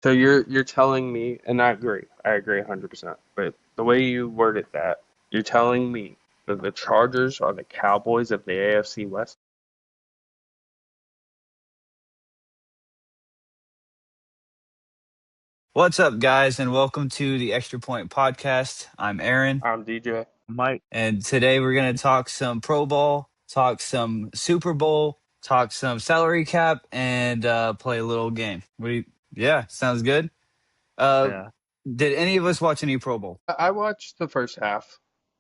So you're telling me, and I agree 100%. But the way you worded that, you're telling me that the Chargers are the Cowboys of the AFC West. What's up, guys, and welcome to the Extra Point Podcast. I'm Aaron, I'm DJ. Mike. and today we're going to talk some Pro Bowl, talk some Super Bowl, talk some salary cap, and play a little game. Yeah, sounds good. Uh, Yeah, did any of us watch any Pro Bowl? I watched the first half.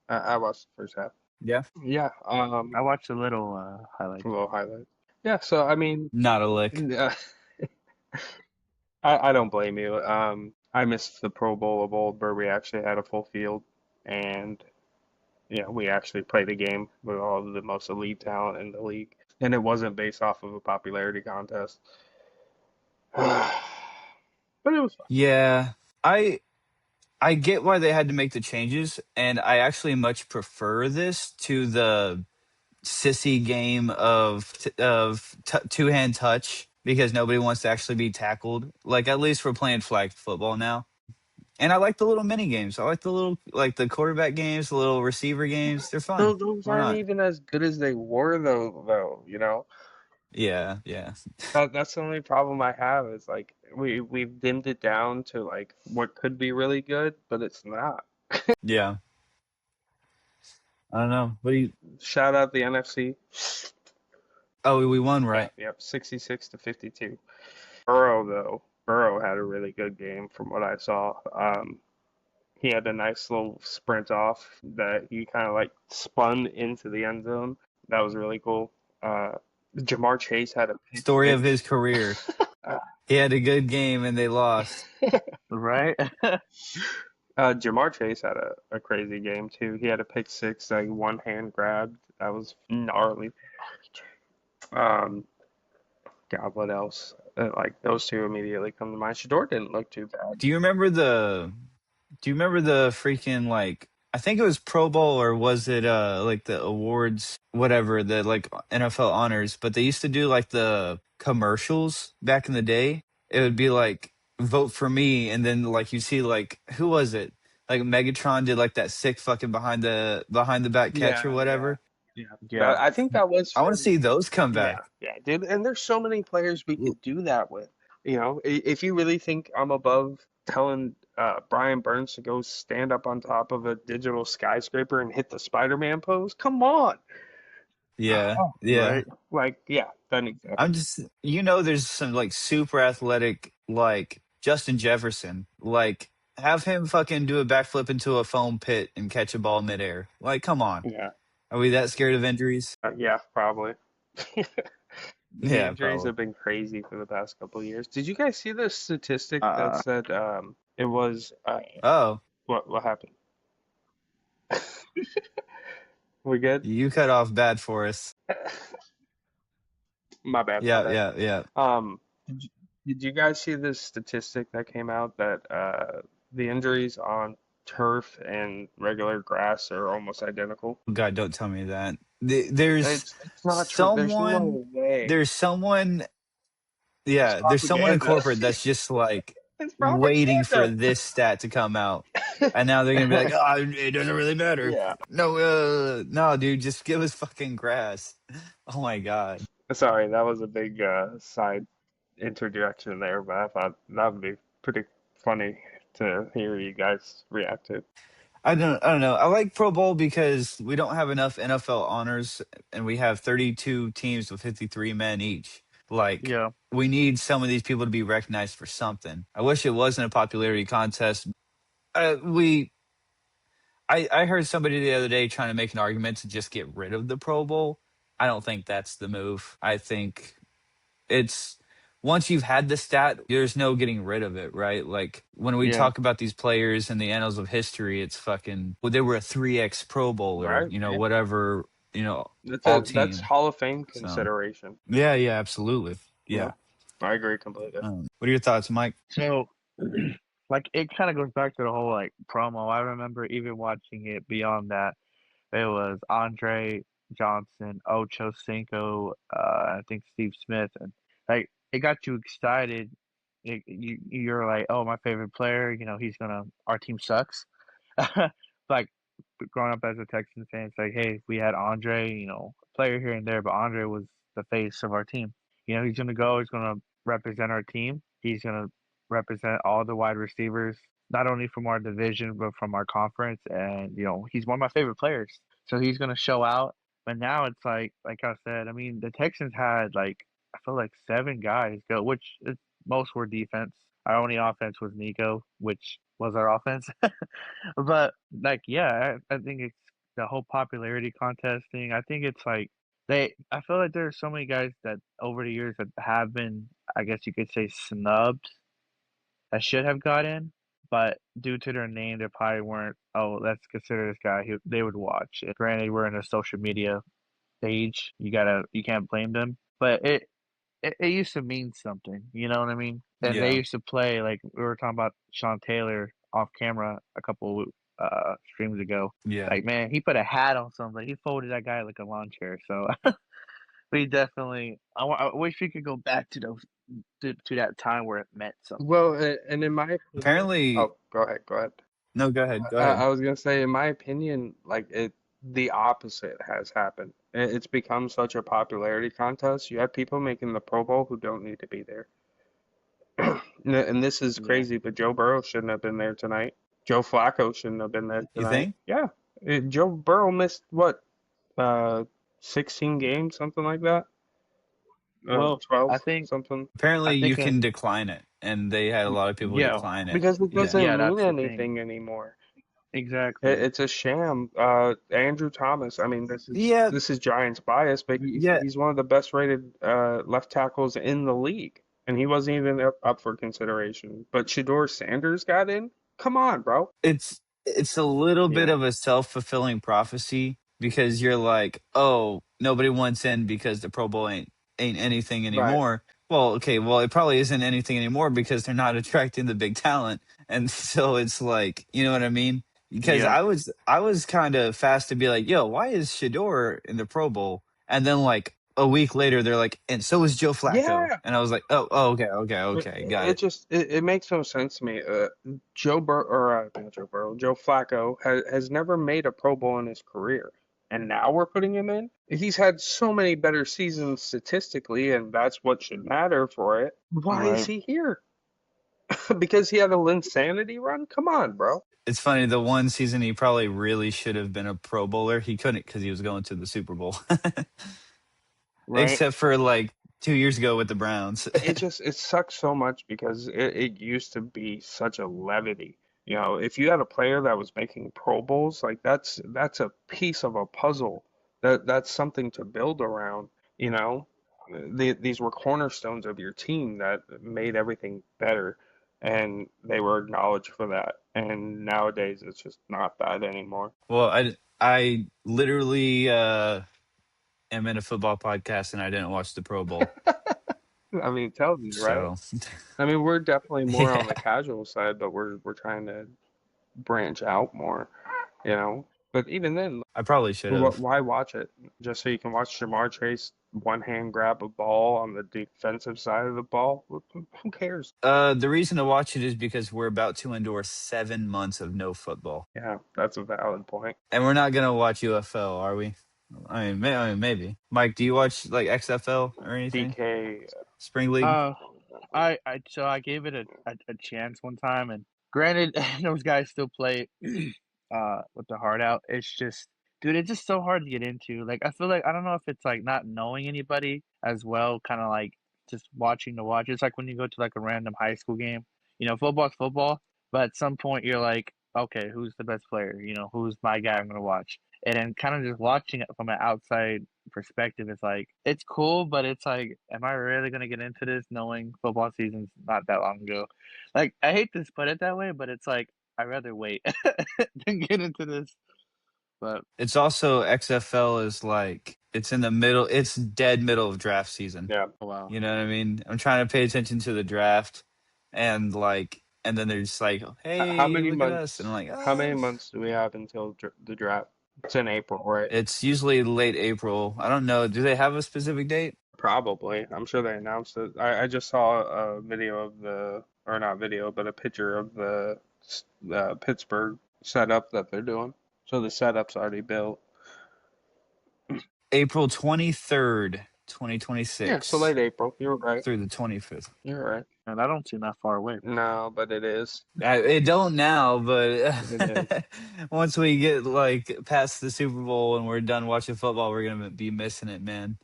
I watched the first half. Yeah, Yeah, I watched a little a highlights. little highlight. Yeah, so I mean, not a lick. uh, I don't blame you. I missed the Pro Bowl of old where we actually had a full field, and we actually played a game with all of the most elite talent in the league, and it wasn't based off of a popularity contest. But it was fun. Yeah, I I get why they had to make the changes, and I actually much prefer this to the sissy game of two hand touch because nobody wants to actually be tackled. Like at least we're playing flag football now, and I like the little mini games. I like the little like the quarterback games, the little receiver games. They're fun. Those Why aren't not? even as good as they were though, you know. Yeah, yeah, That's the only problem I have is like we've dimmed it down to like what could be really good, but it's not. yeah. I don't know. What do you? Shout out the NFC. Oh, we won, Yeah, right? yep, 66 to 52. Burrow though, Burrow had a really good game from what I saw. He had a nice little sprint off that he kind of like spun into the end zone. That was really cool. Uh, Jamar Chase had a pick Story of his six. career. Uh, He had a good game and they lost. Right? Jamar Chase had a crazy game too. He had a pick six, like one hand grabbed. That was gnarly. Um, God, what else? Like those two immediately come to mind. Shador didn't look too bad. Do you remember the? Do you remember the freaking like? I think it was Pro Bowl or was it like the awards, whatever the like NFL honors? But they used to do like the commercials back in the day. It would be like vote for me, and then like you see like who was it? Like Megatron did like that sick fucking behind the back catch or Yeah, yeah, whatever. yeah. Yeah. I think that was I want to from. see those come Yeah, back. yeah, dude. And there's so many players we could do that with. If you really think I'm above telling Brian Burns to go stand up on top of a digital skyscraper and hit the Spider-Man pose, come on. Yeah, yeah. Right? Like, yeah, that needs to I'm happen. just, there's some like super athletic, like Justin Jefferson. Like, have him fucking do a backflip into a foam pit and catch a ball midair. Like, come on. Yeah, Are we that scared of injuries? yeah, probably. The Yeah, injuries probably. have been crazy for the past couple of years. Did you guys see the statistic that Uh, said it was Oh, what happened? We good? you cut off bad for us. My bad, my Yeah, bad. yeah, yeah. Did did you guys see this statistic that came out that the injuries on turf and regular grass are almost identical? Oh, God, don't tell me that. It's not true. There's someone, It's yeah, there's someone in propaganda. corporate that's just like It's waiting for propaganda. this stat to come out. And now they're gonna be like, "Oh, it doesn't really matter." Yeah. No, no, dude, just give us fucking grass. Oh my god. Sorry, that was a big side interjection there, but I thought that would be pretty funny to hear you guys react to. I don't know. I like Pro Bowl because we don't have enough NFL honors, and we have 32 teams with 53 men each. Like, yeah. we need some of these people to be recognized for something. I wish it wasn't a popularity contest. We I heard somebody the other day trying to make an argument to just get rid of the Pro Bowl. I don't think that's the move. I think it's once you've had the stat, there's no getting rid of it, right? Like when we Yeah. talk about these players in the annals of history, it's fucking well, they were a 3x Pro Bowler, Right? Yeah. whatever, all That's team. Hall of Fame So consideration. yeah, yeah, absolutely. Yeah, Yeah. I agree completely. What are your thoughts, Mike? So, like, it kind of goes back to the whole, like, promo. I remember even watching it beyond that. It was Andre Johnson, Ocho Cinco, I think Steve Smith. And, like, it got you excited you're like, oh, my favorite player, our team sucks. Like growing up as a Texans fan, it's like, hey, we had Andre, player here and there, but Andre was the face of our team. He's gonna go, he's gonna represent our team. He's gonna represent all the wide receivers, not only from our division but from our conference. And he's one of my favorite players, so he's gonna show out. But now it's like I said, I mean, the Texans had like I feel like 7 guys go, which most were defense. Our only offense was Nico, which was our offense. But like, yeah, I think it's the whole popularity contest thing. I think it's like I feel like there's so many guys that over the years that have been, I guess you could say, snubbed that should have got in, but due to their name, they probably weren't. Oh, let's consider this guy. They would watch. And granted, we're in a social media age. You can't blame them, but it used to mean something. You know what I mean? And they Yeah. used to play like we were talking about Sean Taylor off camera a couple streams ago. Yeah. Like, man, he put a hat on something. He folded that guy like a lawn chair. So we definitely. I wish we could go back to those to that time where it meant something. Well, and in my opinion, Apparently, oh, go ahead, go ahead. no, go ahead. Go I ahead. was gonna say, in my opinion, the opposite has happened. It's become such a popularity contest. You have people making the Pro Bowl who don't need to be there. And this is Yeah. crazy, but Joe Burrow shouldn't have been there tonight. Joe Flacco shouldn't have been there You tonight. think? Yeah, Joe Burrow missed what, uh, 16 games, something like that. Well, 12, I think something. I Apparently, you think can decline it, and they had a lot of people yeah, decline it. Because it Yeah. doesn't yeah, mean that's the thing. anything anymore. Exactly. It's a sham. Andrew Thomas. I mean, Yeah. this is Giants bias, but Yeah. he's one of the best rated left tackles in the league, and he wasn't even up for consideration. But Shador Sanders got in. Come on, bro. It's a little bit Yeah. of a self-fulfilling prophecy because you're like, oh, nobody wants in because the Pro Bowl ain't anything Right. anymore. Well, okay, well, it probably isn't anything anymore because they're not attracting the big talent. And so it's like, you know what I mean? Because Yeah. I was kind of fast to be like, yo, why is Shador in the Pro Bowl? And then like a week later they're like, and so is Joe Flacco. Yeah. And I was like, okay, okay, okay, got it. It makes no sense to me. Not Joe Burrow, Joe Flacco has never made a Pro Bowl in his career, and now we're putting him in. He's had so many better seasons statistically, and that's what should matter for it. Why is Right. he here? Because he had a Linsanity run? Come on, bro. It's funny. The one season he probably really should have been a Pro Bowler. He couldn't because he was going to the Super Bowl, Right. except for like 2 years ago with the Browns. It sucks so much because it used to be such a levity. If you had a player that was making Pro Bowls, like that's a piece of a puzzle. That's something to build around, you know. These were cornerstones of your team that made everything better, and they were acknowledged for that. And nowadays, it's just not that anymore. Well, I literally am in a football podcast and I didn't watch the Pro Bowl. I mean, tell me, right? So I mean, we're definitely more on yeah, the casual side, but we're trying to branch out more, you know. But even then, I probably should have. why watch it? Just so you can watch Jamar Chase one hand grab a ball on the defensive side of the ball? Who cares? The reason to watch it is because we're about to endure 7 months of no football, Yeah, that's a valid point. and we're not gonna watch UFL, are we? I mean, maybe. Mike, do you watch like XFL or anything? DK, Spring League? Uh, I gave it a chance one time, and granted, those guys still play with their heart out. It's just, dude, it's just so hard to get into. Like, I feel like I don't know if it's like not knowing anybody as well, kind of like just watching to watch. It's like when you go to like a random high school game. Football's football, but at some point you're like, okay, who's the best player? Who's my guy I'm gonna watch? And then kind of just watching it from an outside perspective, it's like it's cool, but it's like, am I really gonna get into this knowing football season's not that long ago? Like, I hate to put it that way, but it's like I'd rather wait than get into this. But It's also XFL is like it's in the middle. It's dead middle of draft season. yeah. oh wow, You know what I mean? I'm trying to pay attention to the draft, and like, and then they're just like, How "Hey, many look at us!" And I'm months? like, How many "Ah." months do we have until the draft? It's in April, right? It's usually late April. I don't know. Do they have a specific date? Probably. I'm sure they announced it. I just saw a video of the, or not video, but a picture of the Pittsburgh setup that they're doing. So the setup's already built. April 23rd, Yeah, so 2026 late April. You're right. through the 25th. You're right. And I don't seem that far away. No, but it is. It don't now, but It is. once we get like past the Super Bowl and we're done watching football, we're gonna be missing it, man.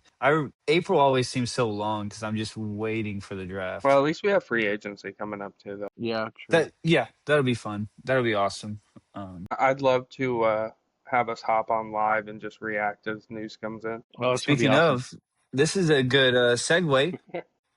April always seems so long because I'm just waiting for the Well, draft. at least we have free agency coming up too, though. Yeah, true. That'll be fun. That'll be awesome. I'd love to have us hop on live and just react as news comes in. Well, it's gonna be Speaking awesome. of, this is a good segue.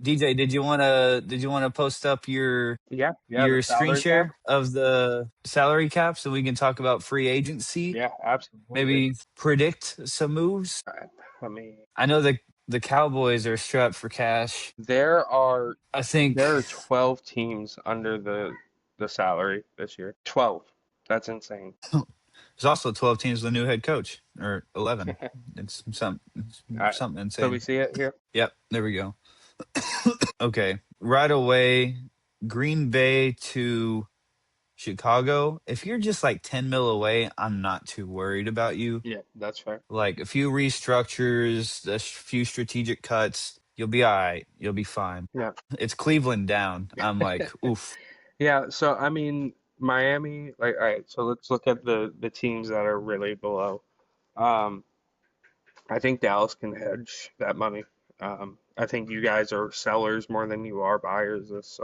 DJ, did you wanna post up Yeah, the your screen salary cap. share of the salary cap so we can talk about free agency? Yeah, absolutely. Maybe predict some moves. All right. Let me. I know the Cowboys are strapped for cash. There are I think there are 12 teams under the salary this year. 12. That's insane. there's also 12 teams with a new head coach, or 11. It's All right. something So we insane. see it here. Yep, there we go. Okay, right away, Green Bay to Chicago. If you're just like 10 mil away, I'm not too worried about you. Yeah, that's fair. Like a few restructures, a few strategic cuts, you'll be all right. You'll be fine. Yeah. It's Cleveland down. I'm like, oof. Yeah, so I mean Miami, like all right, so let's look at the teams that are really below. Um, I think Dallas can hedge that money. I think you guys are sellers more than you are buyers this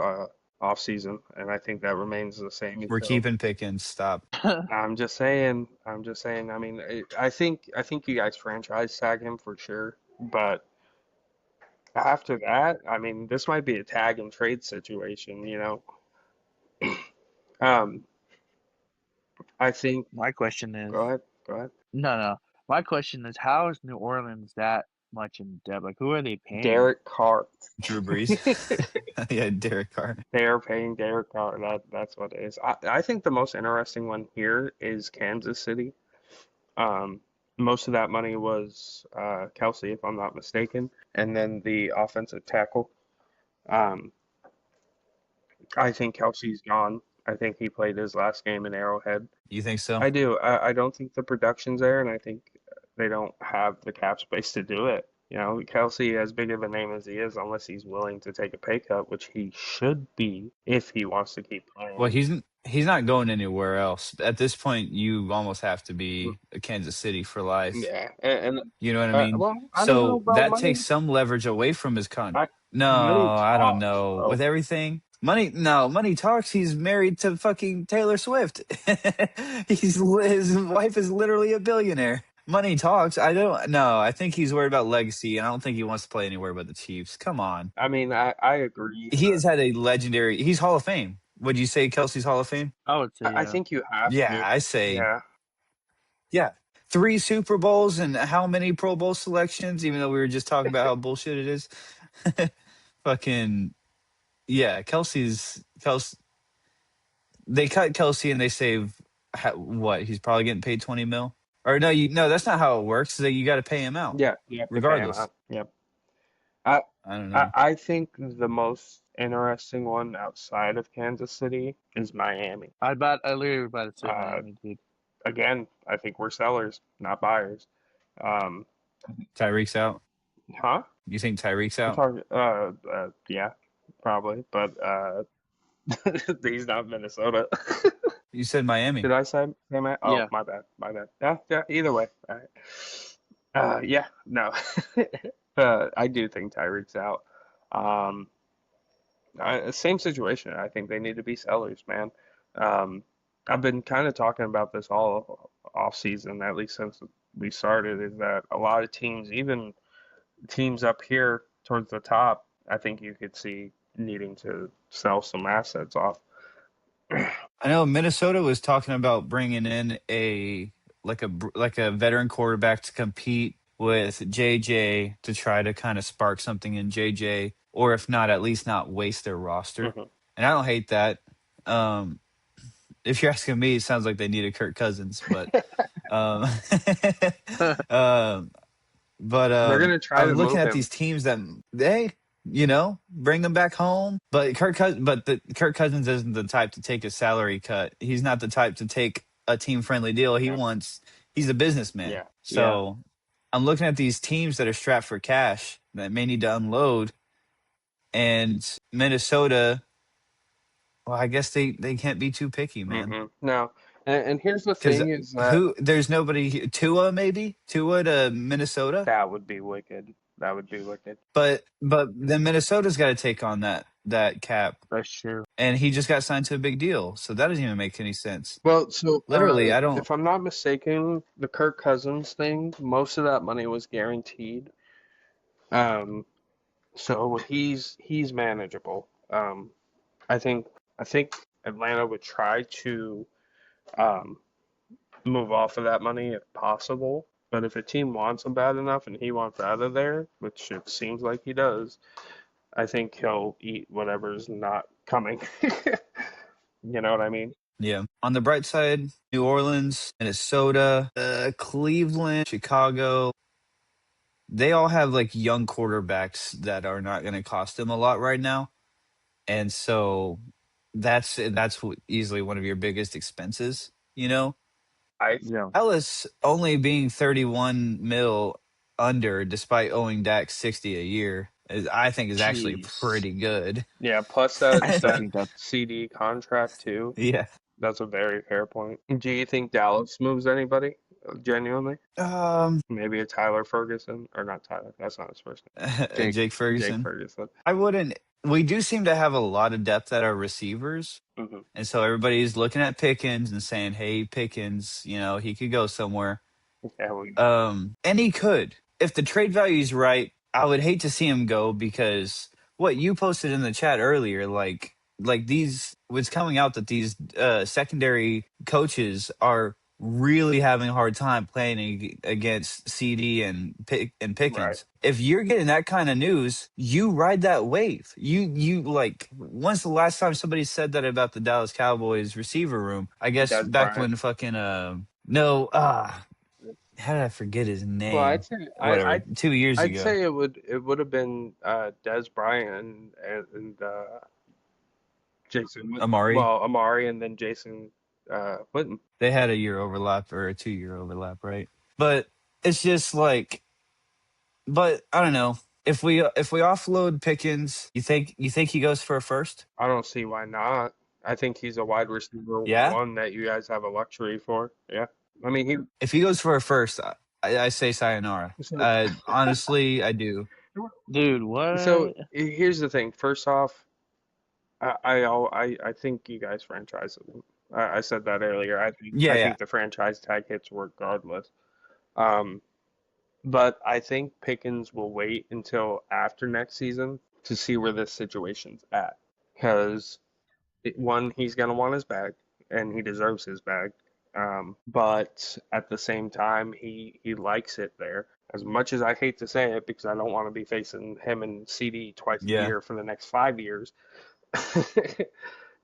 off season, and I think that remains the same We're until. keeping Pickens. Stop. I'm just saying. I'm just saying. I mean, I think you guys franchise tag him for sure, but after that, I mean, this might be a tag and trade situation, you know. Um, I think. My question is, Go ahead. Go ahead. no. My question is, how is New Orleans that much in debt? Like, who are they paying? Derek Carr. Drew Brees. Yeah, Derek Carr. They are paying Derek Carr. That's what it is. I think the most interesting one here is Kansas City. Um, most of that money was Kelsey, if I'm not mistaken, and then the offensive tackle. Um, I think Kelsey's gone. I think he played his last game in Arrowhead. You think so? I do. I don't think the production's there, and I think they don't have the cap space to do it. You know, Kelsey, as big of a name as he is, unless he's willing to take a pay cut, which he should be if he wants to keep Well, playing. he's not going anywhere else. At this point, you almost have to be a Kansas City for life. Yeah, and You know what I mean? well, I don't know So about that takes money. some leverage away from his con. I No, Money I don't talks, know. bro. With everything, money. No, money talks. He's married to fucking Taylor Swift. His wife is literally a billionaire. Money talks. I don't know. I think he's worried about legacy, and I don't think he wants to play anywhere but the Chiefs. Come on. I mean, I agree. He has had a legendary. He's Hall of Fame. Would you say Kelsey's Hall of Fame? I would say, I yeah. think you have Yeah, to. I say Yeah, yeah. 3 Super Bowls and how many Pro Bowl selections? Even though we were just talking about how bullshit it is. Fucking yeah, Kelsey. They cut Kelsey and they save what? He's probably getting paid 20 mil. Or no, that's not how it works. That you got to pay him out yeah, you have to pay him regardless. out. Yep. I I don't I know. I think the most interesting one outside of Kansas City is Miami. I literally about to say Uh, Miami, dude. again, I think we're sellers, not buyers. Um, Tyreek's out. huh? You think Tyreek's I'm out? talking. Yeah, probably, but he's not Minnesota. You said Miami. Did I say my? Oh, Yeah. my bad, my bad. Yeah. Either way, all right. Yeah, no. I do think Tyreek's out. Um, same situation. I think they need to be sellers, man. Um, I've been kind of talking about this all off season, at least since we started, is that a lot of teams, even teams up here towards the top, I think you could see needing to sell some assets off. I know Minnesota was talking about bringing in a veteran quarterback to compete with JJ to try to kind of spark something in JJ, or if not, at least not waste their roster. Mhm. And I don't hate that. Um, if you're asking me, it sounds like they needed Kirk Cousins, but um, um, But They're gonna try to I'm looking move at him. these teams that they, bring them back home. But Kirk Cousins isn't the type to take a salary cut. He's not the type to take a team friendly deal. Yeah, He's a businessman. yeah, yeah. So I'm looking at these teams that are strapped for cash that may need to unload. And Minnesota, well, I guess they can't be too picky, man. No, and here's the Because thing is that there's nobody. Tua, maybe Tua to Minnesota. that would be wicked. That would be wicked. But then Minnesota's got to take on that cap, That's true. and he just got signed to a big deal, so that doesn't even make any sense. Well, so Literally, I don't. if I'm not mistaken, the Kirk Cousins thing, most of that money was guaranteed. Um, so he's manageable. I think I think Atlanta would try to um move off of that money if possible. But if a team wants him bad enough and he wants out of there, which it seems like he does, I think he'll eat whatever's not coming. You know what I mean? Yeah. On the bright side, New Orleans, Minnesota, Cleveland, Chicago, they all have like young quarterbacks that are not going to cost them a lot right now, and so easily one of your biggest expenses. I Yeah. Ellis only being 31 mil under, despite owing Dak 60 a year, I think is actually Jeez. pretty good. Yeah, plus I still that think that's CD contract too. Yeah. That's a very fair point. Do you think Dallas moves anybody? Genuinely? Um, Maybe a Tyler Ferguson or not Tyler. That's not his first name. Jake Jake Jake Ferguson. Ferguson. I wouldn't. We do seem to have a lot of depth at our receivers. Hmm. And so everybody's looking at Pickens and saying, "Hey, Pickens, he could go somewhere." Yeah, we And he could. If the trade value is right, I would hate to see him go because what you posted in the chat earlier, like these was coming out that these secondary coaches are really having a hard time playing against CD and right. Pickens. If you're getting that kind of news, you ride that wave. You like when's the last time somebody said that about the Dallas Cowboys receiver room? I guess Des back Bryant. when fucking no how did I forget his Well, I'd name? say Whatever, 2 years I'd ago. say it would have been Des Bryant and Jason Amari. Amari and then Jason Witten. They had a year overlap or a 2 year overlap, right? But it's just like, but I don't know. If we offload Pickens, you think he goes for a first? I don't see why not. I think he's a wide receiver Yeah. one that you guys have a luxury for. Yeah. I mean, If he goes for a first, I say sayonara. so Honestly, I do. dude. so What? here's the thing. First off, I think you guys franchise him. I said that earlier. Yeah, I yeah, think the franchise tag hits regardless. Um, but I think Pickens will wait until after next season to see where this situation's at. Because one, he's gonna want his bag, and he deserves his bag. But at the same time, he likes it there. As much as I hate to say it, because I don't want to be facing him and CD twice a yeah. year for the next 5 years.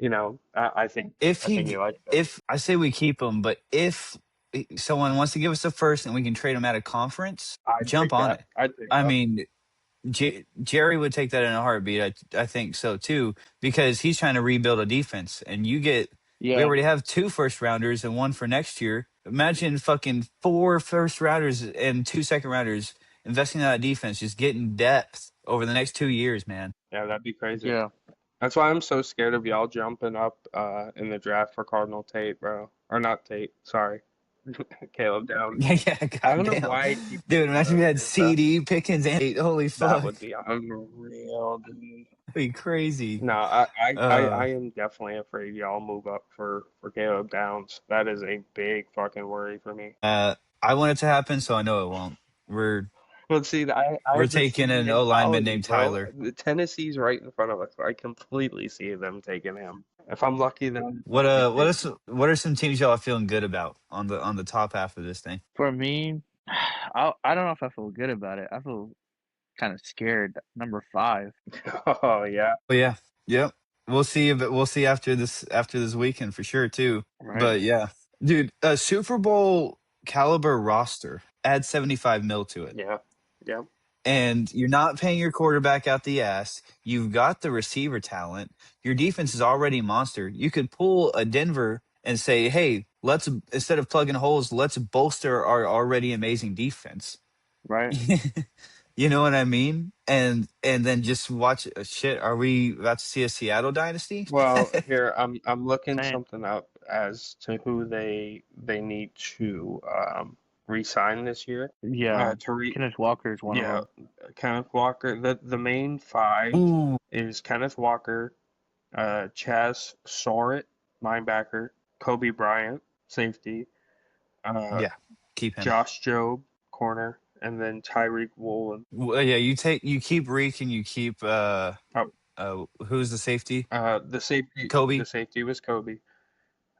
If I think he he, likes it. if I say we keep him, but if someone wants to give us a first and we can trade him out of conference, I'd jump take on that. it. I'd take I that. mean, Jerry would take that in a heartbeat. I think so too, because he's trying to rebuild a defense, and we Yeah. already have 2 first rounders and one for next year. Imagine fucking 4 first rounders and 2 second rounders investing in that defense, just getting depth over the next 2 years, man. Yeah, that'd be crazy. Yeah. That's why I'm so scared of y'all jumping up in the draft for Cardinal Tate, bro. Or not Tate, sorry. Caleb Downs. Yeah, yeah, I don't know goddamn, why I keep dude. thinking Imagine about we it had because that CD Pickens and holy that fuck, would be unreal, dude. be crazy. No, I Uh, am definitely afraid y'all move up for Caleb Downs. That is a big fucking worry for me. I want it to happen, so I know it won't. We're But see, I we're have the taking CD an O lineman mentality, named bro. Tyler. The Tennessee's right in front of us. I completely see them taking him. If I'm lucky, then What they what take are him. what are some teams y'all are feeling good about on the top half of this thing? For me, I don't know if I feel good about it. I feel kind of scared. Number 5. Oh yeah. Oh yeah, yep. We'll see after this weekend for sure too. Right. But yeah, dude, a Super Bowl caliber roster. Add 75 mil to it. Yeah. Yeah. and you're not paying your quarterback out the ass. You've got the receiver talent. Your defense is already a monster. You could pull a Denver and say, "Hey, let's instead of plugging holes, let's bolster our already amazing defense." Right. You know what I mean? And then just watch shit. Are we about to see a Seattle dynasty? Well, here I'm looking Same. something up as to who they need to re-sign this year. Yeah. To re Kenneth Walker is one of Yeah, them. Kenneth Walker. The main five Ooh, is Kenneth Walker, Chaz Surratt, linebacker, Kobe Bryant, safety, uh, yeah, keep him. Josh Jobe, corner, and then Tyreek Woolen. Well, yeah, you keep Reek and you keep Oh, who's the safety? the Kobe safety was Kobe.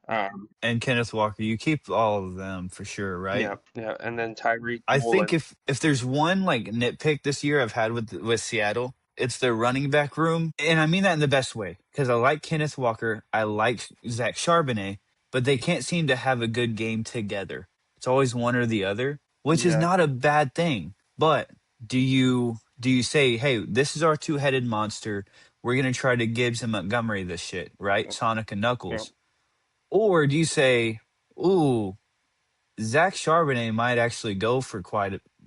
Um, and Kenneth Walker. You keep all of them for sure, right? yeah, yeah, and then Tyreek I think Woolen. if there's one like nitpick this year I've had with Seattle, it's their running back room, and I mean that in the best way because I like Kenneth Walker, I like Zach Charbonnet, but they can't seem to have a good game together. It's always one or the other, which is Yeah, not a bad thing. But do you say, hey, this is our two-headed monster? We're gonna try to Gibbs and Montgomery this shit, right? yeah, Sonic and yeah. Knuckles, or do you say, ooh, Zach Charbonnet might actually go for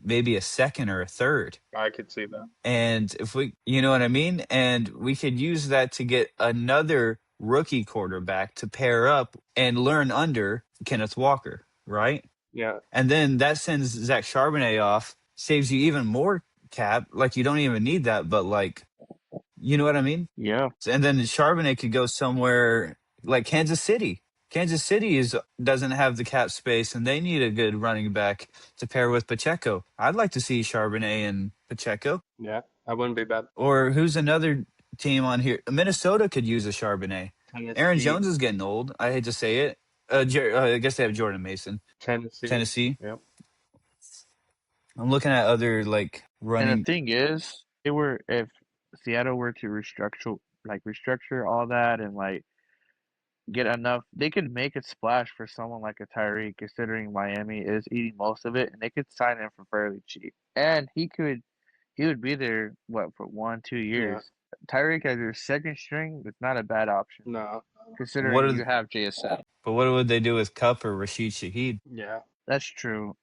maybe a second or a third. I could see that. And if we, you know what I mean? And we could use that to get another rookie quarterback to pair up and learn under Kenneth Walker, right? Yeah, And then that sends Zach Charbonnet off, saves you even more cap. Like you don't even need that, but like, you know what I mean? Yeah. And then Charbonnet could go somewhere like Kansas City. Kansas City doesn't have the cap space, and they need a good running back to pair with Pacheco. I'd like to see Charbonnet and Pacheco. yeah, that wouldn't be bad. Or who's another team on here? Minnesota could use a Charbonnet. Aaron Tennessee, Jones is getting old. I hate to say it. I guess they have Jordan Mason. Tennessee. Tennessee. Yep. I'm looking at other like And the running. thing is, they were if Seattle were to restructure all that and like get enough, they could make a splash for someone like a Tyree, considering Miami is eating most of it, and they could sign him for fairly cheap. And he would be there for 1, 2 years. Yeah. Tyreek as your second string is not a bad option, No. What considering are you have JSN. but what would they do with Cup or Rashid Shaheed? Yeah. That's true.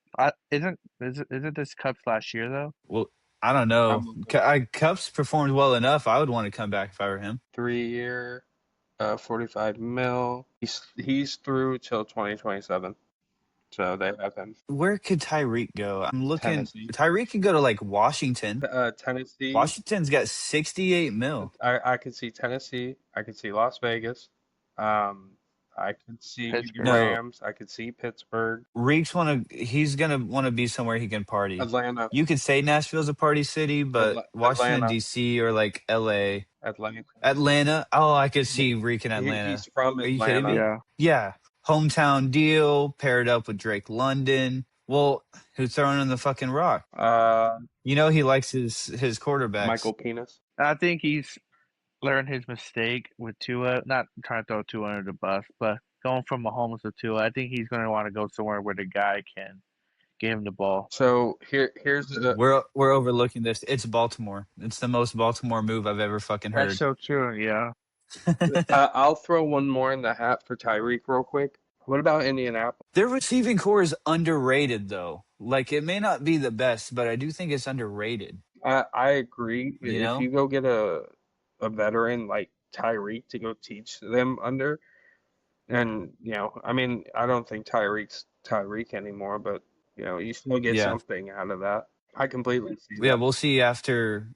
Isn't this Cup's last year though? Well, I don't know. I'm looking. Cups performed well enough. I would want to come back if I were him. 3 year, 45 mil. He's through till 2027. So they have him. Where could Tyreek go? I'm looking. Tennessee. Tyreek could go to like Washington. Tennessee. Washington's got 68 mil. I could see Tennessee. I could see Las Vegas. Um, I could see the Pittsburgh. No, Rams. I could see Pittsburgh, Reek's he's gonna want to be somewhere he can party. Atlanta, You could say Nashville's a party city, but Washington Atlanta, D.C. or like L.A., Atlanta. Atlanta. Oh, I could Yeah. see Reek in Atlanta. He's from Are you kidding me? Atlanta. Yeah, Yeah, hometown deal paired up with Drake London. Well, who's throwing in the fucking rock? Uh, You know he likes his quarterbacks. Michael Penis. I think he's learned his mistake with Tua. Not trying to throw Tua under the bus, but going from Mahomes to Tua, I think he's going to want to go somewhere where the guy can give him the ball. So here's the We're overlooking this. It's Baltimore. It's the most Baltimore move I've ever fucking That's heard. so true. Yeah, I'll throw one more in the hat for Tyreek real quick. What about Indianapolis? Their receiving core is underrated though. Like it may not be the best, but I do think it's underrated. I agree. You If know? you go get a veteran like Tyreek to go teach them under, and I mean, I don't think Tyreek's Tyreek anymore, but you still get Yeah. something out of that. I completely see Yeah, that. we'll see after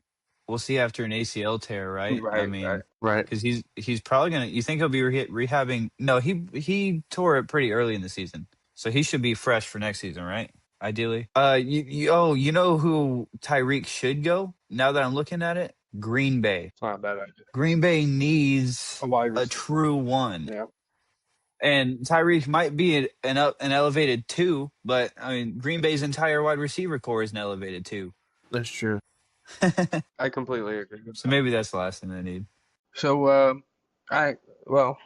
an ACL tear, right? I Right, right. mean, right. because he's probably gonna. You think he'll be rehabbing? No, he tore it pretty early in the season, so he should be fresh for next season, right? Ideally. You know who Tyreek should go? Now that I'm looking at it, Green Bay. It's not a bad idea. Green Bay needs A wide a receiver. true one. Yeah. And Tyreek might be an elevated two, but I mean Green Bay's entire wide receiver core is an elevated two. That's true. I completely agree with So that. maybe that's the last thing they need. So,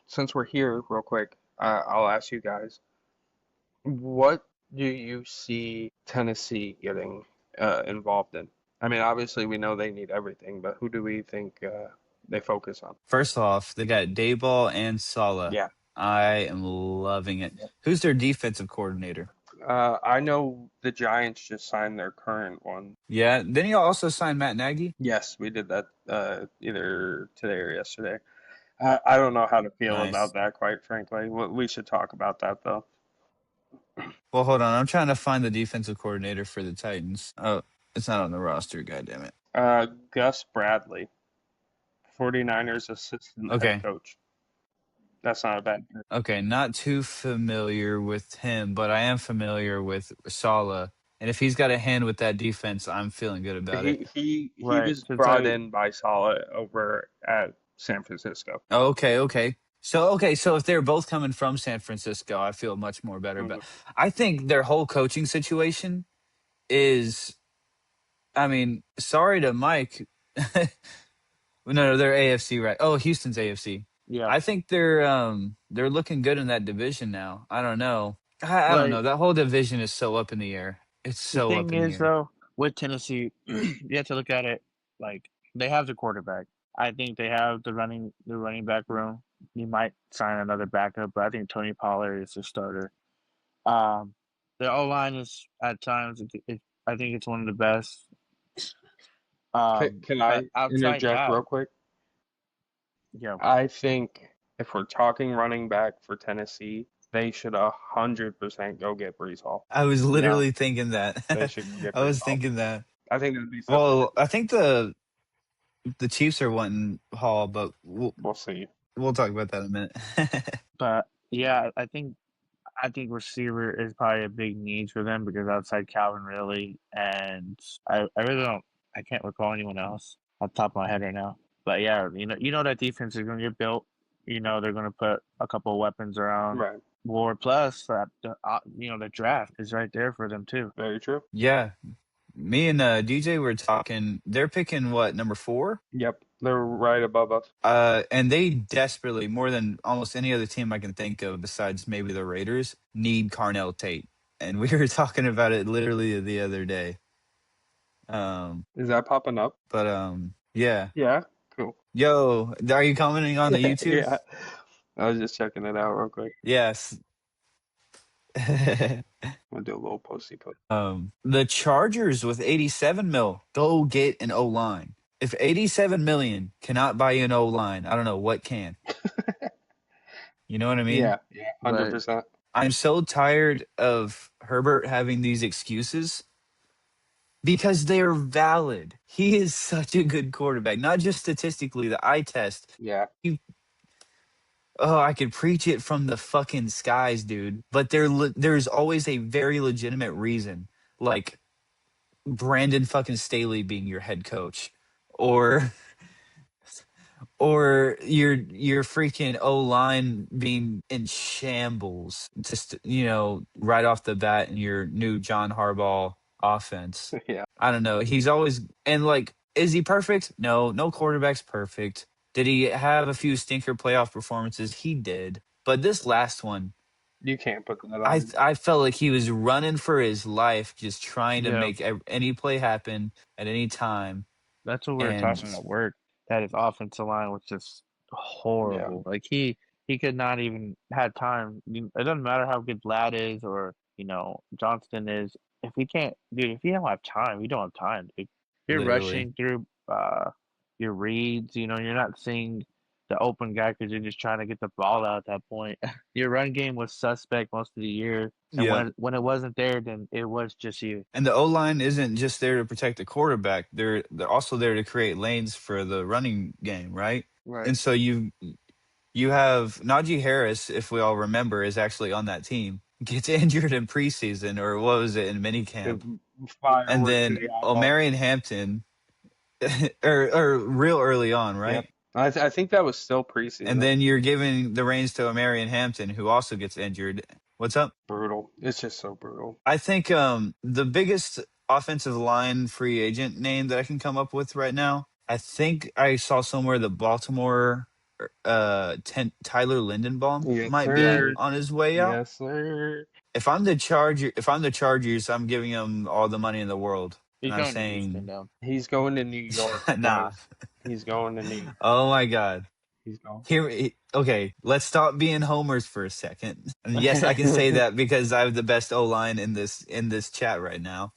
since we're here, real quick, I'll ask you guys, what do you see Tennessee getting involved in? I mean, obviously we know they need everything, but who do we think they focus on? First off, they got Dayball and Sala. Yeah. I am loving it. Who's their defensive coordinator? I know the Giants just signed their current one. Yeah. Then you also signed Matt Nagy. Yes, we did that either today or yesterday. I don't know how to feel Nice. about that, quite frankly. We should talk about that though. Well, hold on. I'm trying to find the defensive coordinator for the Titans. Oh, it's not on the roster. God damn it. Gus Bradley, 49ers assistant head Okay. coach. That's not a bad pick. Okay. Not too familiar with him, but I am familiar with Sala. And if he's got a hand with that defense, I'm feeling good about it. He Right. was To brought tell you, in by Saleh over at San Francisco. Okay, okay. So if they're both coming from San Francisco, I feel much more better. But Mhm. I think their whole coaching situation is, I mean, sorry to Mike. No, they're AFC, right? Oh, Houston's AFC. yeah. I think they're looking good in that division now. I don't know. I don't know. Like That whole division is so up in the air. It's the so up thing in the is air. though, with Tennessee, you have to look at it like they have the quarterback. I think they have the running back room. You might sign another backup, but I think Tony Pollard is the starter. Um, the O line is at times. I think it's one of the best. Can But I outside interject that, real quick? yeah, I think if we're talking running back for Tennessee, they should 100% go get Brees Hall. I was yeah, literally thinking that. They should go get I Brees was Hall. thinking that. I think that'd be so Well, good. I think the Chiefs are wanting Hall, but We'll see. we'll talk about that in a minute. but yeah, I think receiver is probably a big need for them because outside Calvin Ridley and I really don't I can't recall anyone else off the top of my head right now. But yeah, you know that defense is gonna get built. They're gonna put a couple of weapons around Right. Ward plus that the draft is right there for them too. Very true. Yeah, me and DJ were talking. They're picking what, number 4? Yep. They're right above us. And they desperately, more than almost any other team I can think of besides maybe the Raiders, need Carnell Tate. And we were talking about it literally the other day. Is that popping up? But yeah. Yeah. Cool. Yo, are you commenting on the YouTube? Yeah. I was just checking it out real quick. Yes. I'm gonna do a little posty post. The Chargers with 87 mil, go get an O line. If 87 million cannot buy you an O line, I don't know what can. You know what I mean? Yeah. 100%. I'm so tired of Herbert having these excuses because they're valid. He is such a good quarterback, not just statistically, the eye test. Yeah. Oh, I could preach it from the fucking skies, dude. But there's always a very legitimate reason, like Brandon fucking Staley being your head coach, or your freaking O line being in shambles, just right off the bat in your new John Harbaugh offense. Yeah. I don't know. He's always, and like, is he perfect? No quarterback's perfect. Did he have a few stinker playoff performances? He did. But this last one, You can't put that I on. I felt like he was running for his life, just trying to Yeah, make any play happen at any time. that's what we were And talking at work. That his offensive line was just horrible. Like he could not even had time. It doesn't matter how good Vlad is or Johnston is. If he can't, dude, if you don't have time, you don't have time, dude. You're literally, rushing through your reads. You're not seeing the open guy because you're just trying to get the ball out at that point. Your run game was suspect most of the year, and yeah. when it wasn't there, then it was just you. And the O line isn't just there to protect the quarterback. They're also there to create lanes for the running game, right? Right. And so you have Najee Harris, if we all remember, is actually on that team. Gets injured in preseason, or what was it, in minicamp? And Firework to then the eyeball. O'Marion Hampton, or real early on, right? Yep. I think that was still preseason. And then you're giving the reins to O'Marion Hampton, who also gets injured. What's up? Brutal. It's just so brutal. I think the biggest offensive line free agent name that I can come up with right now, I think I saw somewhere the Baltimore Tyler Lindenbaum might be on his way out. Yes, sir. If I'm the Chargers, I'm giving him all the money in the world. He's And I'm going to Houston, saying, though. He's going to New York, nah. boys. He's going to New. Oh my God. He's going. Okay, let's stop being homers for a second. And yes, I can say that because I have the best O line in this chat right now.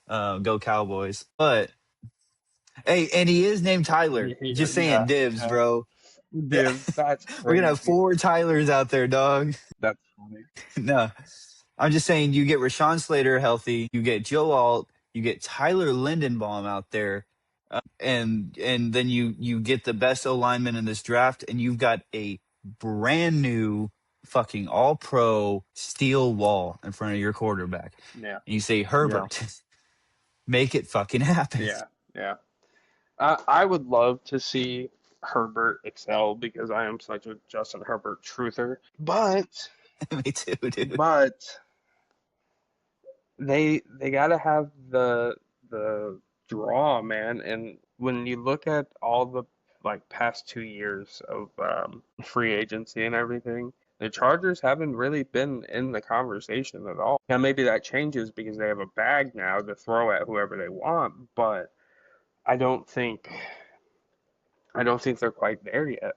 Go Cowboys! But hey, and he is named Tyler. Just saying, Yeah, dibs, yeah. bro. Dude, that's We're gonna have crazy. 4 Tylers out there, dog. That's funny. No, I'm just saying, you get Rashawn Slater healthy, you get Joe Alt, you get Tyler Lindenbaum out there, and then you get the best O lineman in this draft, and you've got a brand new fucking All Pro steel wall in front of your quarterback, Yeah, and you say, Yeah. Herbert, make it fucking happen. yeah, yeah. I would love to see Herbert excel because I am such a Justin Herbert truther. Me too, dude. But they gotta have the draw, man. And when you look at all the like past 2 years of free agency and everything, the Chargers haven't really been in the conversation at all. Now maybe that changes because they have a bag now to throw at whoever they want, but I don't think I don't think they're quite there yet.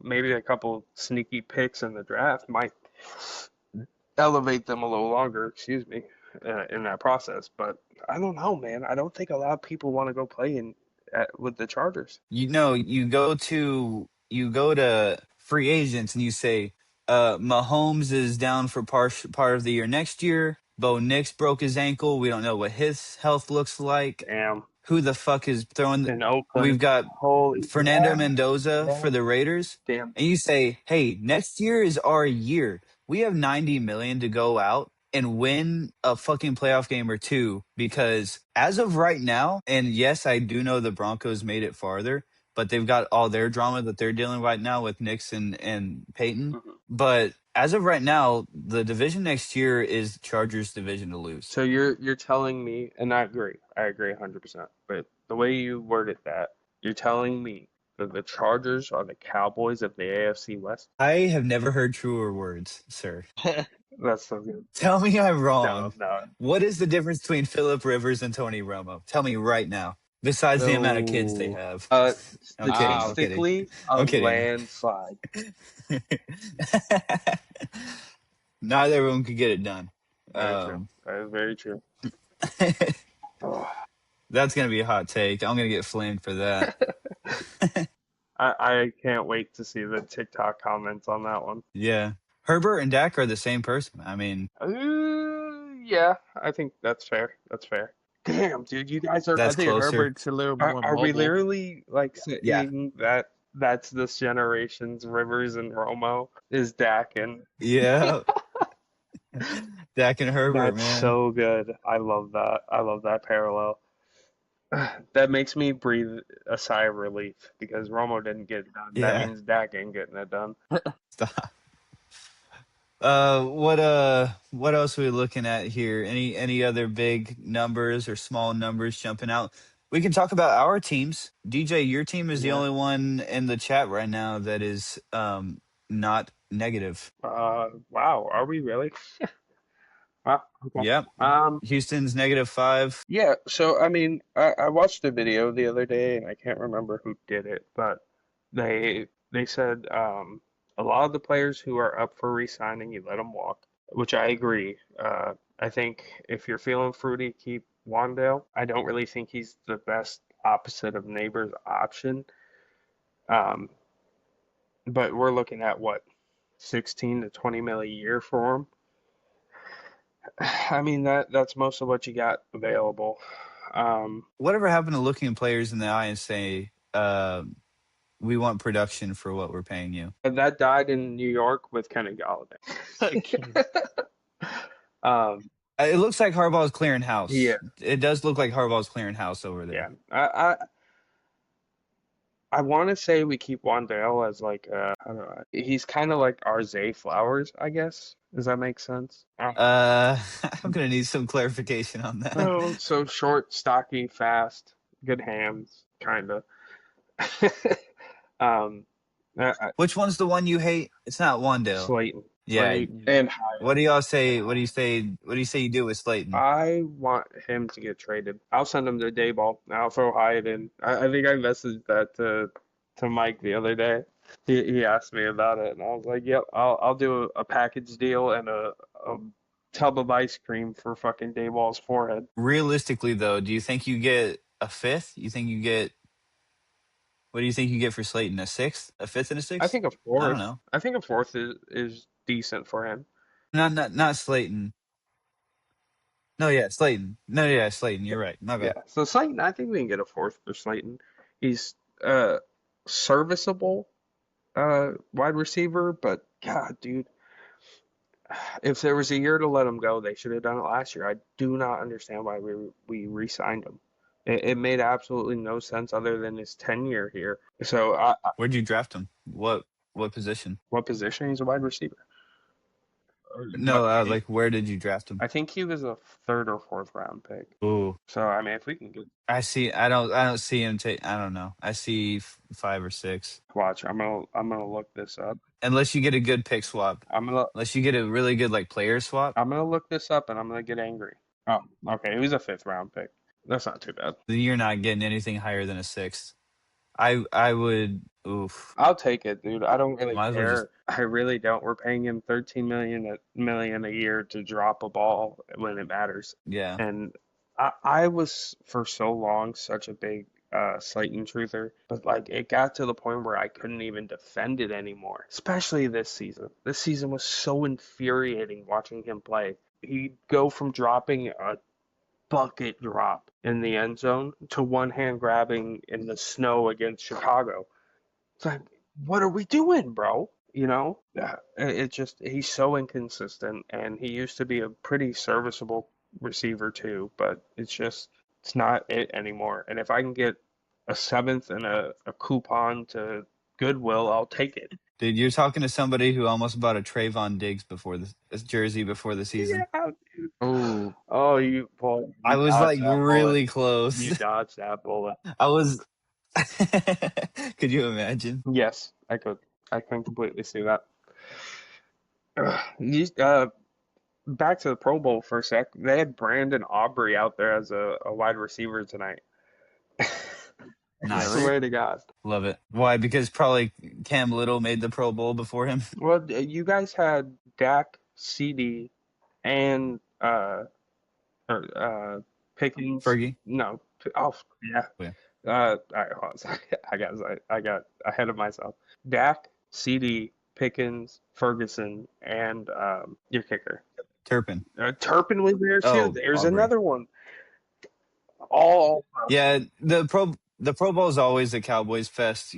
Maybe a couple sneaky picks in the draft might elevate them a little longer, excuse me, in that process. But I don't know, man. I don't think a lot of people want to go play with the Chargers. You know, you go to free agents and you say, Mahomes is down for part of the year next year. Bo Nix broke his ankle. We don't know what his health looks like. Damn, Who the fuck is throwing? in Oakland, We've got holy, Fernando Mendoza yeah, for the Raiders, damn. and you say, "Hey, next year is our year. We have 90 million to go out and win a fucking playoff game or two." Because as of right now, and yes, I do know the Broncos made it farther, but they've got all their drama that they're dealing right now with Nixon and Peyton. Mhm. But as of right now, the division next year is Chargers' division to lose. So you're telling me, and I agree 100%. But the way you worded that, you're telling me that the Chargers are the Cowboys of the AFC West. I have never heard truer words, sir. That's so good. Tell me I'm No, wrong. no. What is the difference between Philip Rivers and Tony Romo? Tell me right now. Besides the amount of kids they Oh, have. I'm kidding. I'm kidding. statistically, a I'm kidding. landslide. Neither of them could get it done. Very true. Um, That is very true. Oh, that's gonna be a hot take. I'm gonna get flamed for that. I can't wait to see the TikTok comments on that one. Yeah. Herbert and Dak are the same person. I mean, Yeah, I think that's fair. That's fair. Damn, dude, you guys are. I that's think closer. Herbert's a little more Are we mobile. literally like Yeah. saying that that's this generation's Rivers and Romo is Dak and Yeah. Dak and Herbert, that's man. so good. I love that. I love that parallel. That makes me breathe a sigh of relief because Romo didn't get it done. That Yeah. means Dak ain't getting it done. Stop. What else are we looking at here? Any other big numbers or small numbers jumping out? We can talk about our teams. DJ, your team is the Yeah. only one in the chat right now that is not negative. Wow, are we really? Wow. Okay. Yep. Houston's -5. Yeah, so I mean, I watched a video the other day and I can't remember who did it, but they said a lot of the players who are up for re-signing, you let them walk, which I agree. I think if you're feeling fruity, keep Wandale. I don't really think he's the best opposite of Neighbors option. Um, but we're looking at what, 16 to 20 mil a year for him. I mean that's most of what you got available. Whatever happened to looking players in the eye and say, we want production for what we're paying you? And that died in New York with Kenny Galladay. It looks like Harbaugh's clearing house. Yeah, It does look like Harbaugh's clearing house over there. yeah. I want to say we keep Wandale as like I don't know. He's kind of like our Zay Flowers, I guess. Does that make sense? I'm gonna need some clarification on that. Oh, so short, stocky, fast, good hands, kind of. um, Which one's the one you hate? It's not Wandale. Slayton. Yeah. and What do y'all say? What do you say? What do you say you do with Slayton? I want him to get traded. I'll send him to Dayball. I'll throw Hyatt in. I think I messaged that to Mike the other day. He asked me about it, and I was like, "Yep, I'll do a package deal and a tub of ice cream for fucking Dayball's forehead." Realistically, though, do you think you get a fifth? You think you get what do you think you get for Slayton? A sixth, a fifth, and a I sixth? think a I don't fourth. know. I think a fourth is decent for him. Not Slayton. No, yeah, Slayton. No, yeah, Slayton. You're right. My Yeah. bad. So Slayton, I think we can get a fourth for Slayton. He's serviceable wide receiver, but God, dude, if there was a year to let him go, they should have done it last year. I do not understand why we re-signed him. It made absolutely no sense other than his tenure here. So, Where'd you draft him? What position? what position? He's a wide receiver. No, like where did you draft him? I think he was a third or fourth round pick. Ooh, So, I mean, if we can get I see. I don't see him take. I don't know. I see 5 or 6. watch, I'm gonna look this up. Unless you get a good pick swap. I'm gonna Unless you get a really good like player swap, I'm gonna look this up and I'm gonna get angry. Oh, okay. He was a fifth round pick. That's not too bad. then you're not getting anything higher than a sixth. I would. Oof. I'll take it, dude. I don't really Might as well just. care. I really don't. We're paying him 13 million a year to drop a ball when it matters. Yeah. And I was for so long such a big Slayton truther, but like it got to the point where I couldn't even defend it anymore. Especially this season. This season was so infuriating watching him play. He'd go from dropping a bucket drop in the end zone to one hand grabbing in the snow against Chicago. It's like, what are we doing, bro? You know, it just he's so inconsistent, and he used to be a pretty serviceable receiver too, but it's not it anymore. And if I can get a seventh and a coupon to Goodwill, I'll take it. Dude, you're talking to somebody who almost bought a Trayvon Diggs before this jersey before the season. Yeah, dude. Oh, Oh, you Paul, I you was dodged like that bullet. really close. You dodged that bullet. I was. Could you imagine? Yes, I could. I can completely see that. You, back to the Pro Bowl for a sec. They had Brandon Aubrey out there as a wide receiver tonight. I Nice. swear to God. Love it. Why? Because probably Cam Little made the Pro Bowl before him. Well, you guys had Dak, CD, and or, Pickens. Fergie. No. Oh, yeah. Yeah. All right, hold on. Sorry. I got ahead of myself. Dak, CD, Pickens, Ferguson, and your kicker. Turpin. Turpin was there too. Oh, There's Aubrey. another one. All Yeah, the Pro Bowl is always a Cowboys fest.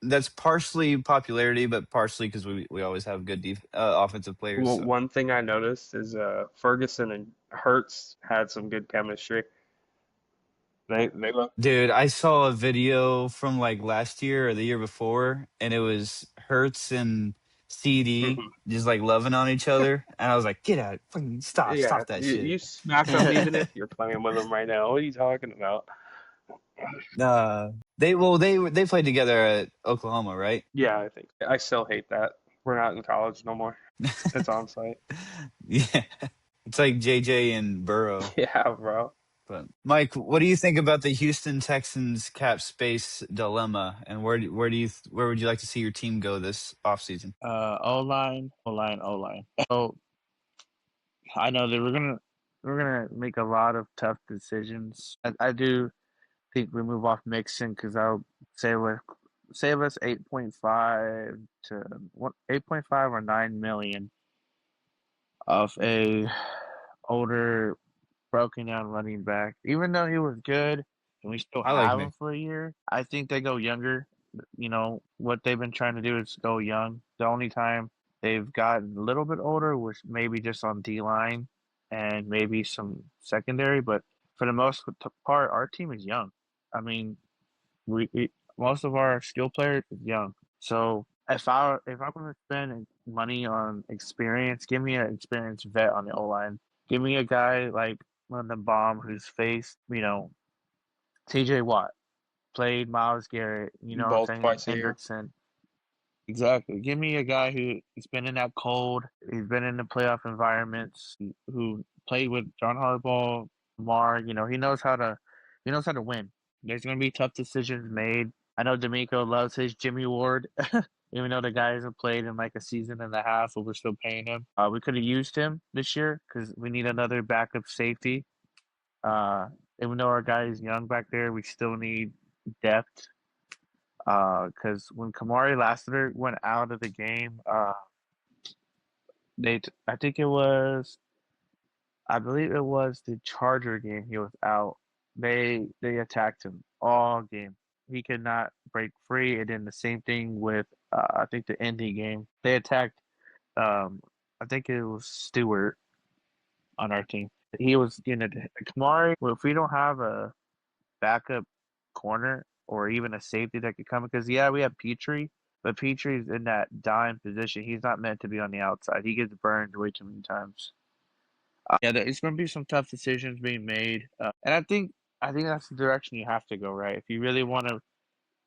That's partially popularity, but partially because we always have good offensive players. well, So. one thing I noticed is Ferguson and Hurts had some good chemistry. They look. Dude, I saw a video from like last year or the year before, and it was Hertz and CD just like loving on each other, and I was like, "Get out! Fucking stop! Yeah, Stop that you shit!" smack them even if you're playing with them right now. What are you talking about? They played together at Oklahoma, right? Yeah, I think I still hate that. We're not in college no more. It's on site. Yeah, it's like JJ and Burrow. Yeah, bro. But Mike, what do you think about the Houston Texans cap space dilemma, and where would you like to see your team go this offseason? O line. So I know that we're gonna make a lot of tough decisions. I do think we move off Mixon because I'll save us 8.5 to 8.5 or 9 million of a older broken down running back. Even though he was good and we still I like have him Mix. for a year, I think they go younger. You know, what they've been trying to do is go young. The only time they've gotten a little bit older was maybe just on D line and maybe some secondary, but for the most part, our team is young. I mean, we most of our skill players is young. So if I'm gonna spend money on experience, give me an experienced vet on the O line. Give me a guy like London Bomb who's faced, TJ Watt, played Miles Garrett, you know what I'm Both saying, twice a year. Hendrickson. Exactly. Give me a guy who's been in that cold. He's been in the playoff environments. Who played with John Harbaugh, Lamar. He knows how to win. There's going to be tough decisions made. I know D'Amico loves his Jimmy Ward, even though the guy hasn't played in like a season and a half, but we're still paying him. We could have used him this year because we need another backup safety. Uh, Even though our guy is young back there, we still need depth. Because when Kamari Lassiter went out of the game, I think I believe it was the Charger game. He was out. They attacked him all game. He could not break free. And then the same thing with I think the Indy game. They attacked. Um, I think it was Stewart on our team. He was Kamari. Well, if we don't have a backup corner or even a safety that could come, because yeah, we have Petrie, but Petrie's in that dime position. He's not meant to be on the outside. He gets burned way too many times. Yeah, it's going to be some tough decisions being made, and I think that's the direction you have to go, right? If you really want to,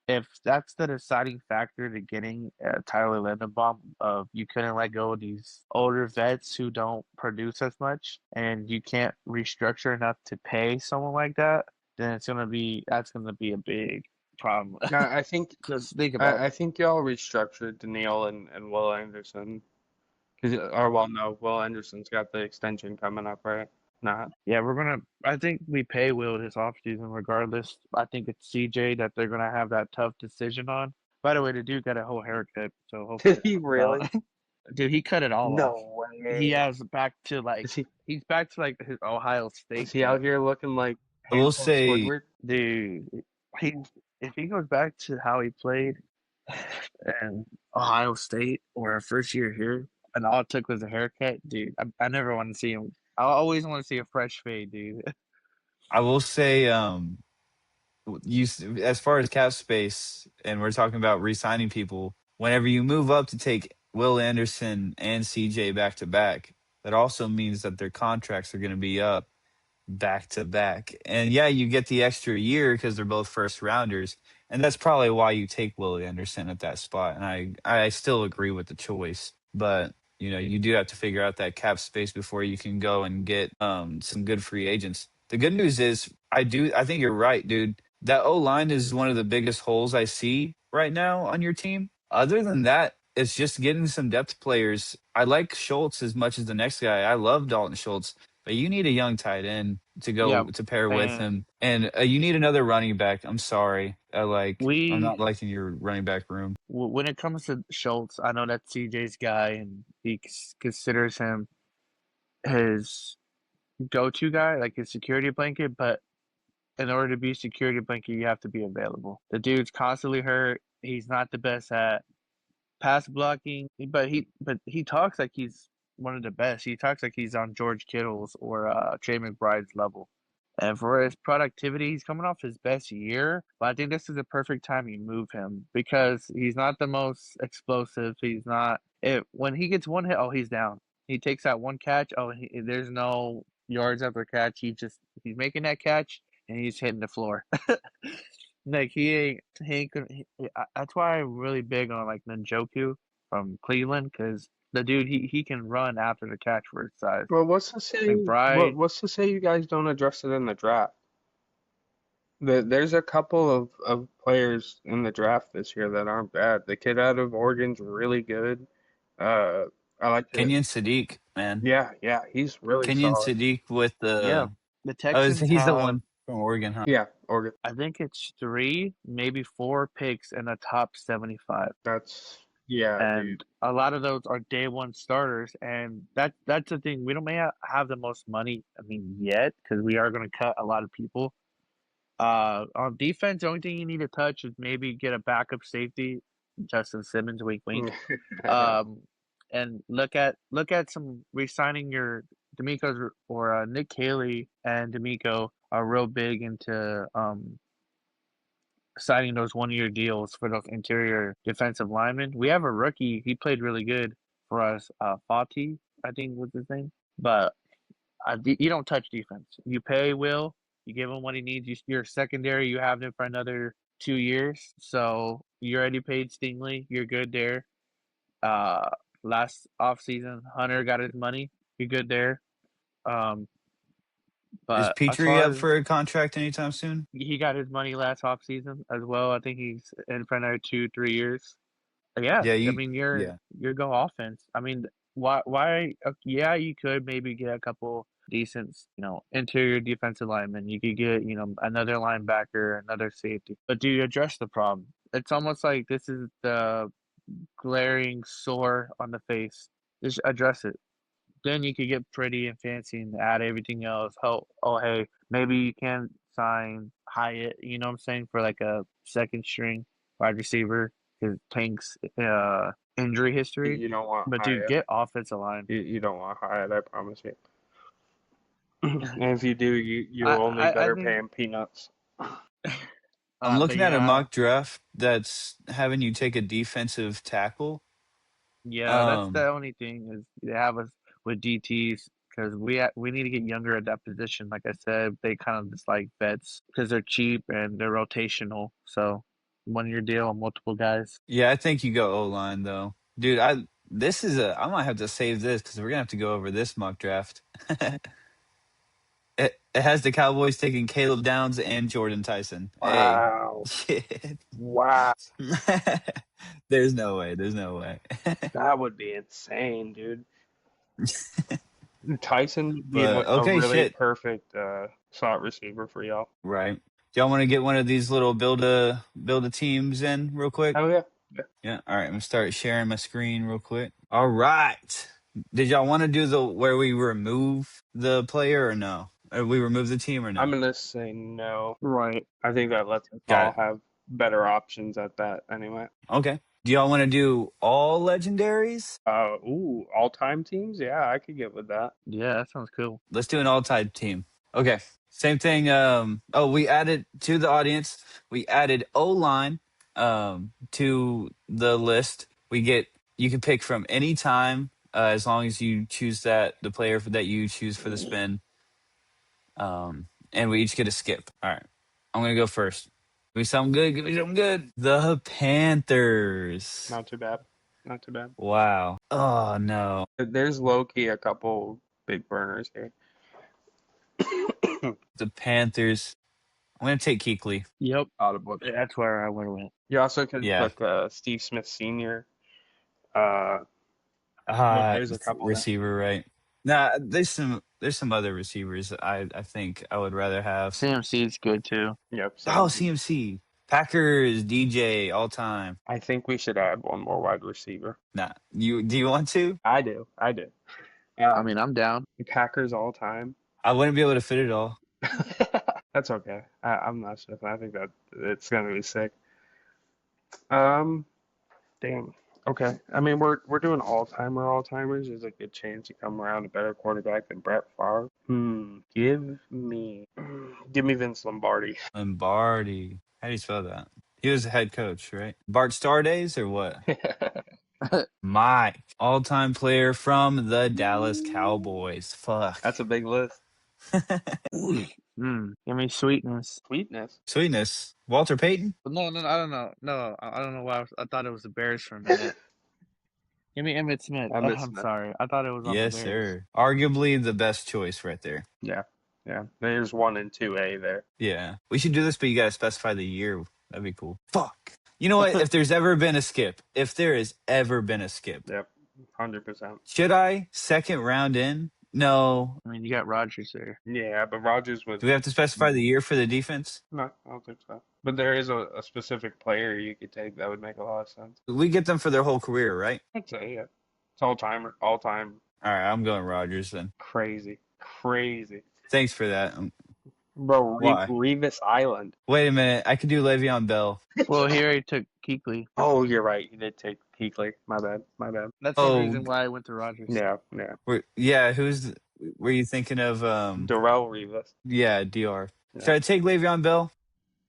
if that's the deciding factor to getting Tyler Lindenbaum, of you couldn't let go of these older vets who don't produce as much, and you can't restructure enough to pay someone like that, then that's gonna be a big problem. I think Because think about I think y'all restructured Daniil and Will Anderson because or well no Will Anderson's got the extension coming up, right? Not. yeah, I think we pay Will this offseason regardless. I think it's CJ that they're gonna have that tough decision on. By the way, the dude got a whole haircut, so hopefully Did that he works out. really? Dude, he cut it all off. No He way. has back to like Is he he's back to like his Ohio is State he out look. here looking like I will handsome say, Squidward? Dude, he if he goes back to how he played in Ohio State or our first year here, and all it took was a haircut, dude, I never want to see him. I always want to see a fresh fade, dude. I will say, as far as cap space, and we're talking about re-signing people. Whenever you move up to take Will Anderson and CJ back to back, that also means that their contracts are going to be up back to back. And yeah, you get the extra year because they're both first rounders. And that's probably why you take Willie Anderson at that spot. And I still agree with the choice. But you do have to figure out that cap space before you can go and get some good free agents. The good news is I think you're right, dude. That O line is one of the biggest holes I see right now on your team. Other than that, it's just getting some depth players. I like Schultz as much as the next guy. I love Dalton Schultz, but you need a young tight end to Yeah, go to pair with and him, and you need another running back. I'm sorry, I'm we not liking your running back room. when it comes to Schultz, I know that's CJ's guy, and he considers him his go-to guy, like his security blanket. But in order to be security blanket, you have to be available. The dude's constantly hurt. He's not the best at pass blocking, but he talks like he's one of the best. He talks like he's on George Kittle's or Trey McBride's level. And for his productivity, he's coming off his best year. But I think this is the perfect time you move him because he's not the most explosive. He's not. When he gets one hit, oh, he's down. He takes that one catch. Oh, there's no yards after catch. He's making that catch and he's hitting the floor. Like he ain't gonna. That's why I'm really big on like Njoku from Cleveland because the dude he can run after the catch for his size. Well, what's to say McBride, what's to say you guys don't address it in the draft? There's a couple of players in the draft this year that aren't bad. The kid out of Oregon's really good. Uh, I like to, Kenyon Sadiq, man, yeah, he's really Kenyon solid. Sadiq with yeah, the the Texans he's the have one from Oregon, huh? Yeah, Oregon. I think it's three, maybe four picks in the top 75. That's yeah, dude. And a lot of those are day one starters. And that's the thing. We don't may have the most money, I mean, yet, because we are going to cut a lot of people. On defense, the only thing you need to touch is maybe get a backup safety, Justin Simmons, wink, wink. Um, and look at some re-signing your D'Amico's or Nick Haley and D'Amico are real big into signing those 1 year deals for those interior defensive linemen. We have a rookie. He played really good for us. Fati, I think was his name. But you don't touch defense. You pay Will. You give him what he needs. You're secondary. You have him for another 2 years. So You already paid Stingley. You're good there. Last offseason, Hunter got his money. You're good there. Um, Is but as Petrie far up as for a contract anytime soon? he got his money last offseason as well, I think he's in for another 2-3 years. Yeah, Yeah, I you. mean Yeah, you're go offense. I mean, why? Yeah, you could maybe get a couple decent, interior defensive linemen. You could get another linebacker, another safety. But do you address the problem? It's almost like this is the glaring sore on the face. Just address it. Then you could get pretty and fancy and add everything else. Oh, hey, maybe you can sign Hyatt, you know what I'm saying, for like a second string wide receiver because Tank's injury history. You don't want But dude, Hyatt. get offensive line. You don't want Hyatt, I promise you. And if you do, you I only I, I better pay think him peanuts. I'm but looking at a yeah, mock draft that's having you take a defensive tackle. yeah, that's Um, the only thing is they have us with DTs because we need to get younger at that position. Like I said, they kind of just like vets because they're cheap and they're rotational. So 1 year deal on multiple guys. yeah, I think you go O line though, dude. I might have to save this because we're gonna have to go over this mock draft. It has the Cowboys taking Caleb Downs and Jordan Tyson. Hey, Wow. shit. Wow. There's no way. There's no way. That would be insane, dude. Tyson would be But a okay, really shit. perfect slot receiver for y'all. Right. Do y'all want to get one of these little build a teams in real quick? Oh, yeah. Yeah. Yeah. All right. I'm gonna start sharing my screen real quick. All right. Did y'all want to do the where we remove the player or no? Or we remove the team or I'm no? going to say no. Right. I think that lets us Got all it. have better options at that anyway. Okay. Do y'all want to do all legendaries? All-time teams? Yeah, I could get with that. Yeah, that sounds cool. Let's do an all-time team. Okay. Same thing. We added to the audience. We added O line to the list. You can pick from any time as long as you choose the player that you choose for the spin. And we each get a skip. All right. I'm gonna go first. Give me something good. Give me something good. The Panthers. Not too bad. Not too bad. Wow. Oh no. There's low-key a couple big burners here. The Panthers. I'm gonna take Keekly. Yep. Out of books. That's where I would have went. You also could Yeah. look Steve Smith Sr. Uh, there's a couple there. Receiver, right? Nah, there's some other receivers I think I would rather have. CMC is good too. Yep. Oh, Same. CMC. Packers DJ all time. I think we should add one more wide receiver. Nah. Do you want to? I do. I do. I mean, I'm down. Packers all time. I wouldn't be able to fit it all. That's okay. I'm not sure. I think that it's gonna be sick. Damn. Okay. I mean, we're doing all-timers. There's a good chance you come around a better quarterback than Brett Favre. Give me Vince Lombardi. Lombardi. How do you spell that? He was the head coach, right? Bart Star days or what? Mike, all-time player from the Dallas Cowboys. Fuck. That's a big list. Give me sweetness. Sweetness. Sweetness. Walter Payton? No, I don't know. No, I don't know why I thought it was the Bears for a minute. Give me Emmitt Smith. Emmitt I'm Smith. sorry. I thought it was on the Yes, Bears. sir. Arguably the best choice right there. Yeah. Yeah. There's 1 and 2A there. Yeah. We should do this, but you got to specify the year. That'd be cool. Fuck. You know what? If there has ever been a skip, Yep. 100%. should I second round in? No. I mean, you got Rodgers there. Yeah, but Rodgers was Do we have to specify the year for the defense? no, I don't think so. But there is a specific player you could take that would make a lot of sense. We get them for their whole career, right? I'd say, yeah. It's all time. All right, I'm going Rodgers then. Crazy. Thanks for that. Bro, Why? Revis Island. Wait a minute. I could do Le'Veon Bell. Well, he already took Kuechly. Oh, you're right. You did take Kuechly. My bad. That's the reason why I went to Rodgers. Yeah. Were you thinking of Darrell Revis. Yeah, DR. Yeah. Should I take Le'Veon Bell?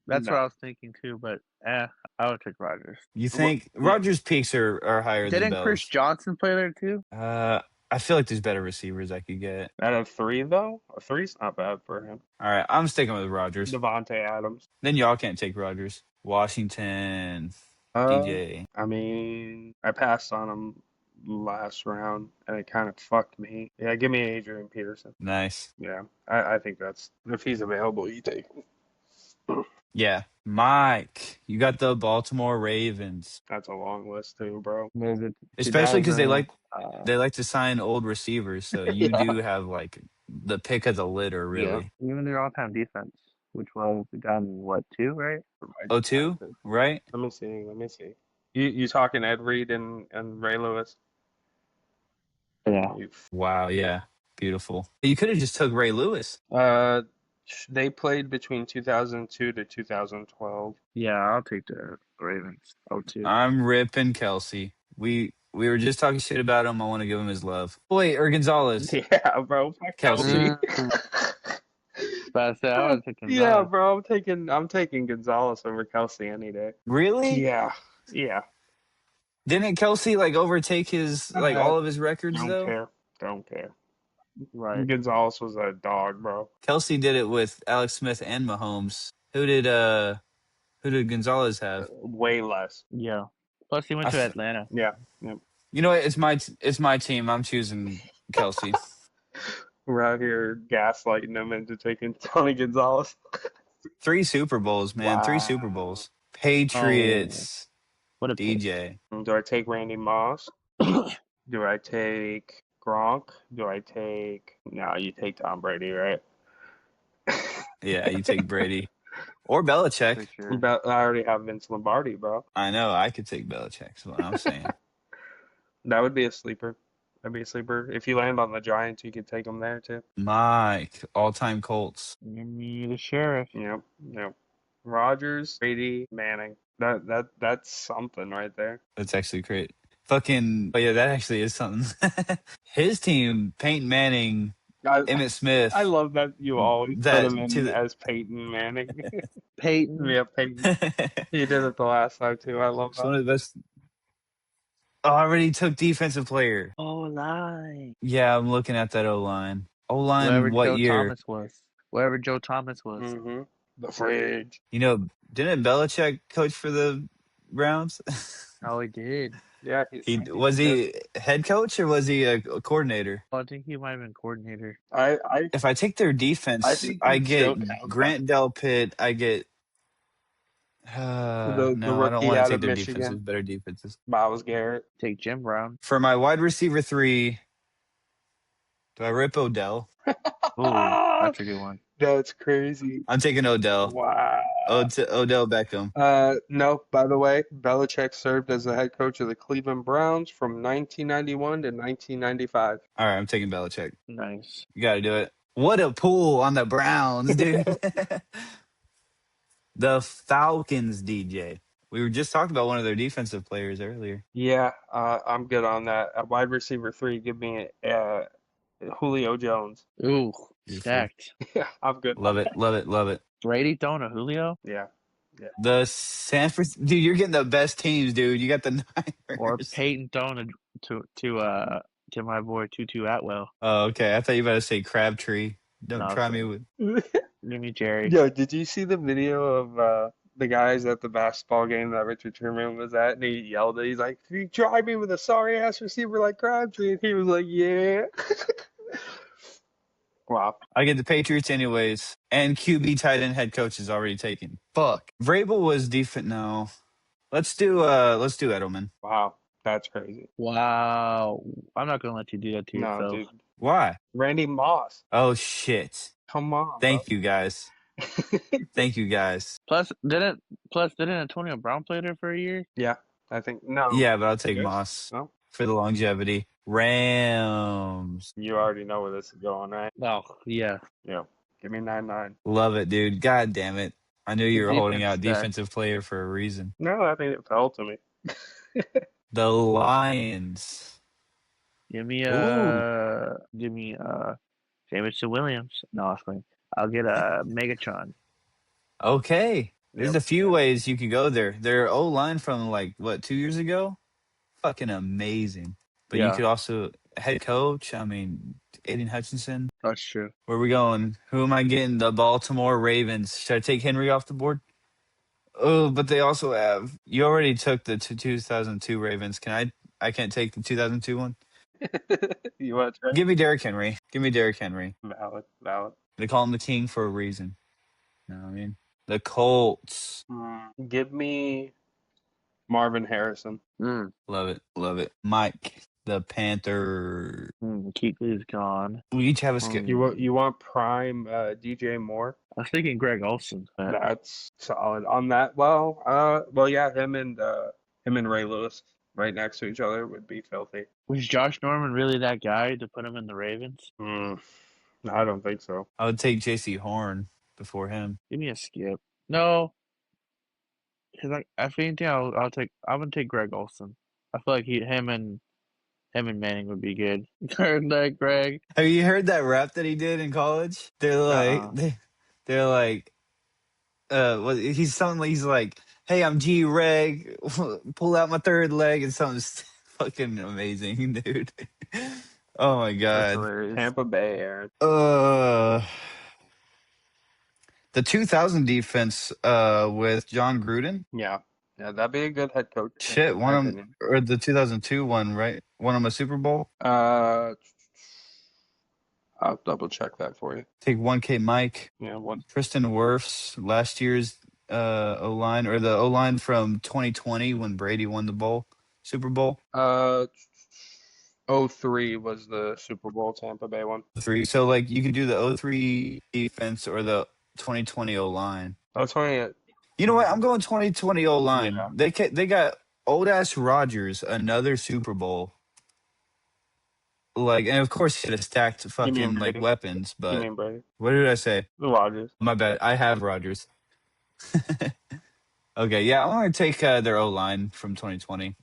That's No. what I was thinking too, but I would take Rodgers. You think yeah. Rodgers' peaks are higher than Didn't Bell's? Chris Johnson play there too? I feel like there's better receivers I could get. Out of 3, though, a 3's not bad for him. All right, I'm sticking with Rodgers. Devontae Adams. Then y'all can't take Rodgers. Washington. DJ? I mean, I passed on him last round, and it kind of fucked me. Yeah, give me Adrian Peterson. Nice. Yeah, I think that's if he's available, you take him. Yeah. Mike, you got the Baltimore Ravens. That's a long list too, bro. There's a Especially because 2000. they like to sign old receivers, so you Yeah. do have like the pick of the litter, Yeah. really. Even their all-time defense, which was done what 2, right? Oh, two, right? Let me see. Let me see. You talking Ed Reed and Ray Lewis? Yeah. Wow, yeah, beautiful. You could have just took Ray Lewis. They played between 2002 to 2012. Yeah, I'll take the Ravens. 02. I'm ripping Kelsey. We were just talking shit about him. I want to give him his love. Wait, or Gonzalez. Yeah, bro. Fuck Kelsey. Kelsey. But I said I was taking Yeah, bro. I'm taking Gonzalez over Kelsey any day. Really? Yeah. Yeah. Didn't Kelsey like overtake his like all of his records Don't though? care. Don't care. right. Gonzalez was a dog, bro. Kelsey did it with Alex Smith and Mahomes. Who did Gonzalez have? Way less. Yeah. Plus he went I to f- Atlanta. Yeah. Yeah. You know what? It's my team. I'm choosing Kelsey. We're out here gaslighting them into taking Tony Gonzalez. 3 Super Bowls, man. 3 Super Wow. Bowls. Patriots. What a pick. DJ. Do I take Randy Moss? Do I take Gronk? Do I take... No, you take Tom Brady, right? Yeah, you take Brady or Belichick. For sure. But I already have Vince Lombardi, bro. I know. I could take Belichick. Is what I'm saying. That would be a sleeper. That'd be a sleeper. If you land on the Giants, you could take them there too. Mike, all-time Colts. Give me the sheriff. Yep, yep. Rodgers, Brady, Manning. That's something right there. That's actually great. Fucking, but yeah, that actually is something. His team, Peyton Manning, I Emmitt Smith. I love that you always put that him in to as Peyton Manning. Peyton. Yeah, Peyton. the. He did it the last time too. I love It's one that. of the best. Oh, I already took defensive player. Oh, lie. Yeah, I'm looking at that O line. O Wherever line, what Joe year? Thomas was. Wherever Joe Thomas was. Mm-hmm. The fridge. You know, didn't Belichick coach for the Browns? Oh, he did. Yeah, Was he head coach or was he a coordinator? I think he might have been coordinator. I If I take their defense, I think I he still get counts Grant Delpit. I get. the No, I don't rookie want out to take of their Michigan, defenses. Better defenses. Miles Garrett. Take Jim Brown. For my wide receiver 3, do I rip Odell? Ooh, that's a good one. That's crazy. I'm taking Odell. Wow. Odell Beckham. No, by the way, Belichick served as the head coach of the Cleveland Browns from 1991 to 1995. All right, I'm taking Belichick. Nice. You got to do it. What a pull on the Browns, dude. The Falcons, DJ. We were just talking about one of their defensive players earlier. Yeah, I'm good on that. Wide receiver 3, give me Julio Jones. Ooh, Beautiful. stacked. Yeah, I'm good. Love it, love it, love it. Brady throwing a Julio Yeah. The San Francisco, dude, you're getting the best teams, dude. You got the Niners. or Peyton throwing a, to my boy Tutu Atwell. Oh, okay. I thought you were about to say Crabtree. Don't No, try sorry. me with. Give me Jerry. Yo, did you see the video of the guys at the basketball game that Richard Sherman was at? And he yelled it. He's like, "You try me with a sorry ass receiver like Crabtree." And he was like, "Yeah." Wow. I get the Patriots anyways. And QB tight end head coach is already taken. Fuck. Vrabel was defense. No. Let's do Edelman. Wow. That's crazy. Wow. I'm not gonna let you do that to No, yourself. dude. Why? Randy Moss. Oh shit. Come on. Thank you guys. Thank you guys. Plus didn't Antonio Brown play there for a year? Yeah, I think no. Yeah, but I'll take Yes? Moss No. for the longevity. Rams. You already know where this is going, right? Oh, yeah. Yeah. Give me 9-9. Love it, dude. God damn it. I knew you were holding out Defense stack. defensive player for a reason. No, I think it fell to me. The Lions. Give me Jameson Williams. No, I was going. I'll get a Megatron. Okay. There's Yep. a few ways you can go there. Their O-line from 2 years ago? Fucking amazing. But you Yeah. could also head coach. I mean, Aiden Hutchinson. That's true. Where are we going? Who am I getting? The Baltimore Ravens. Should I take Henry off the board? Oh, but they also have. You already took the 2002 Ravens. I can't take the 2002 one. You want to try? Give me Derrick Henry. Give me Derrick Henry. Valid, valid. They call him the king for a reason. You know what I mean? The Colts. Give me Marvin Harrison. Love it. Love it. Mike, the Panther. Kuechly's gone. We each have a skill. You want prime DJ Moore? I was thinking Greg Olson. But That's solid on that. Well, yeah, him and Ray Lewis right next to each other would be filthy. was Josh Norman really that guy to put him in the Ravens? I don't think so. I would take J.C. Horn before him. Give me a skip. No, because if anything, I'm gonna take Greg Olson. I feel like him and Manning would be good. Heard that, Greg? Have you heard that rap that he did in college? They're like, they're like, he's like, hey, I'm G Reg, pull out my third leg, and something's fucking amazing, dude. Oh my god. Tampa Bay, Aaron. The 2000 defense with John Gruden. Yeah, that'd be a good head coach. Shit, or the 2002 one, right? Won him a Super Bowl. I'll double check that for you. Take 1K Mike. Yeah, what? Tristan Wirfs, last year's O-line, or the O-line from 2020 when Brady won the Super Bowl. 03 was the Super Bowl Tampa Bay one. 3. So like you could do the 03 defense or the 2020 O-line. That's funny. You know what? I'm going 2020 O-line. Yeah. They got old ass Rodgers, another Super Bowl. Like, and of course he had stacked fucking like weapons, but You mean Brady? What did I say? Rodgers. My bad. I have Rodgers. Okay, yeah, I'm gonna take their O-line from 2020.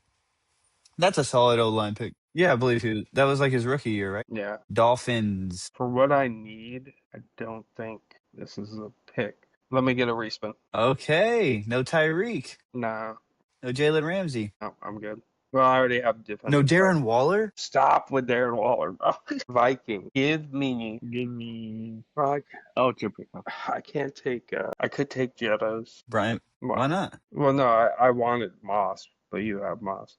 That's a solid O-line pick. Yeah, I believe that was like his rookie year, right? Yeah. Dolphins. For what I need, I don't think this is a pick. Let me get a respin. Okay, no Tyreek. No. No Jalen Ramsey. No, I'm good. Well, I already have defense. No Darren Waller. Stop with Darren Waller, bro. Viking. Give me. Oh, it's your pick. I can't take. I could take Jettos. Brian. Why not? Well, no, I wanted Moss, but you have Moss.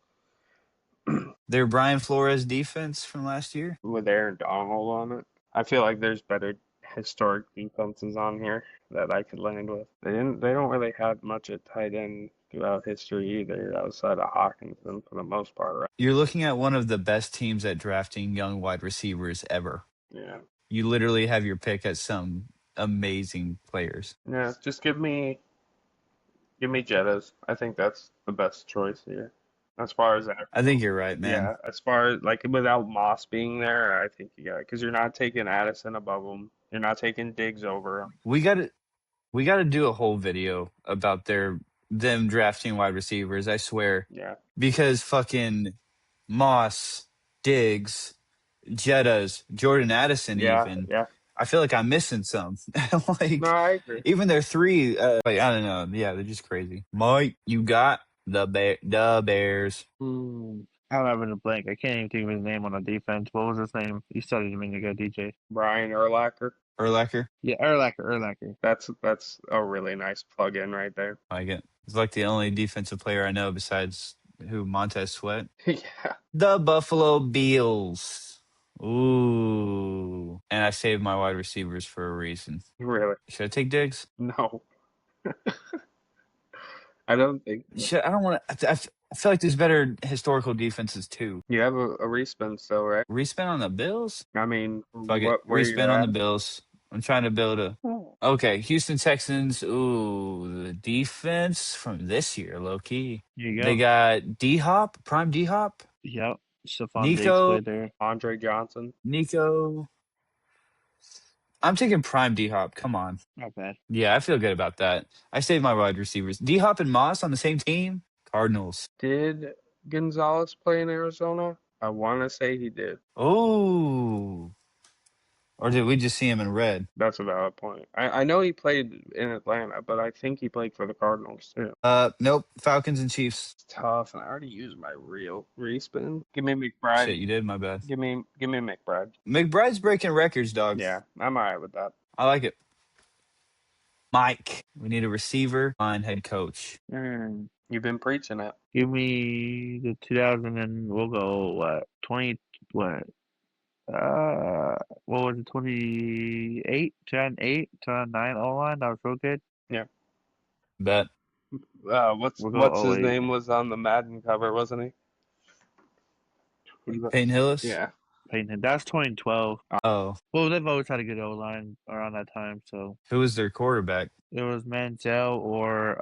Their Brian Flores defense from last year with Aaron Donald on it. I feel like there's better historic defenses on here that I could land with. They don't really have much at tight end throughout history either, outside of Hawkinson for the most part, right? You're looking at one of the best teams at drafting young wide receivers ever. Yeah. You literally have your pick at some amazing players. Yeah, just give me Jettas. I think that's the best choice here. As far as that, I think you're right, man. Yeah, as far as like without Moss being there, I think you got it because you're not taking Addison above him. You're not taking Diggs over him. We got to do a whole video about them drafting wide receivers. I swear. Yeah. Because fucking Moss, Diggs, Jettas, Jordan Addison, even. Yeah. I feel like I'm missing some. Like, no, I agree. Even their three, like I don't know. Yeah, they're just crazy. Mike, you got the Bears. I'm having a blank. I can't even think of his name on the defense. What was his name? You studied him in your good DJ. Brian Urlacher. Yeah, Urlacher. That's a really nice plug-in right there. I like it. It's like the only defensive player I know besides Montez Sweat. Yeah. The Buffalo Bills. Ooh. And I saved my wide receivers for a reason. Really? Should I take Diggs? No. I don't think. I don't want to. I feel like there's better historical defenses too. You have a respin still, right? Respin on the Bills? I mean, respin on the Bills. I'm trying to build a. Okay, Houston Texans. Ooh, the defense from this year, low key. Here you go. They got D-Hop, prime D-Hop. Yep. Stephon Nico, Diggs played there. Andre Johnson. Nico. I'm taking prime D-Hop. Come on. Not bad. Yeah, I feel good about that. I saved my wide receivers. D-Hop and Moss on the same team? Cardinals. Did Gonzalez play in Arizona? I want to say he did. Oh. Or did we just see him in red? That's a valid point. I know he played in Atlanta, but I think he played for the Cardinals too. Nope. Falcons and Chiefs. It's tough, and I already used my real respin. Give me McBride. Shit, you did. My bad. Give me McBride. McBride's breaking records, dog. Yeah, I'm alright with that. I like it. Mike, we need a receiver on head coach. You've been preaching it. Give me the 2000 and we'll go what 20 what what was it 28 2008 2009 O line that was real good. Yeah. Bet. What's We'll go his 08. name was on the Madden cover, wasn't he? Peyton Hillis? Yeah. Peyton, that's 2012. Oh. Well, they've always had a good O line around that time, so Who was their quarterback? it was Manziel or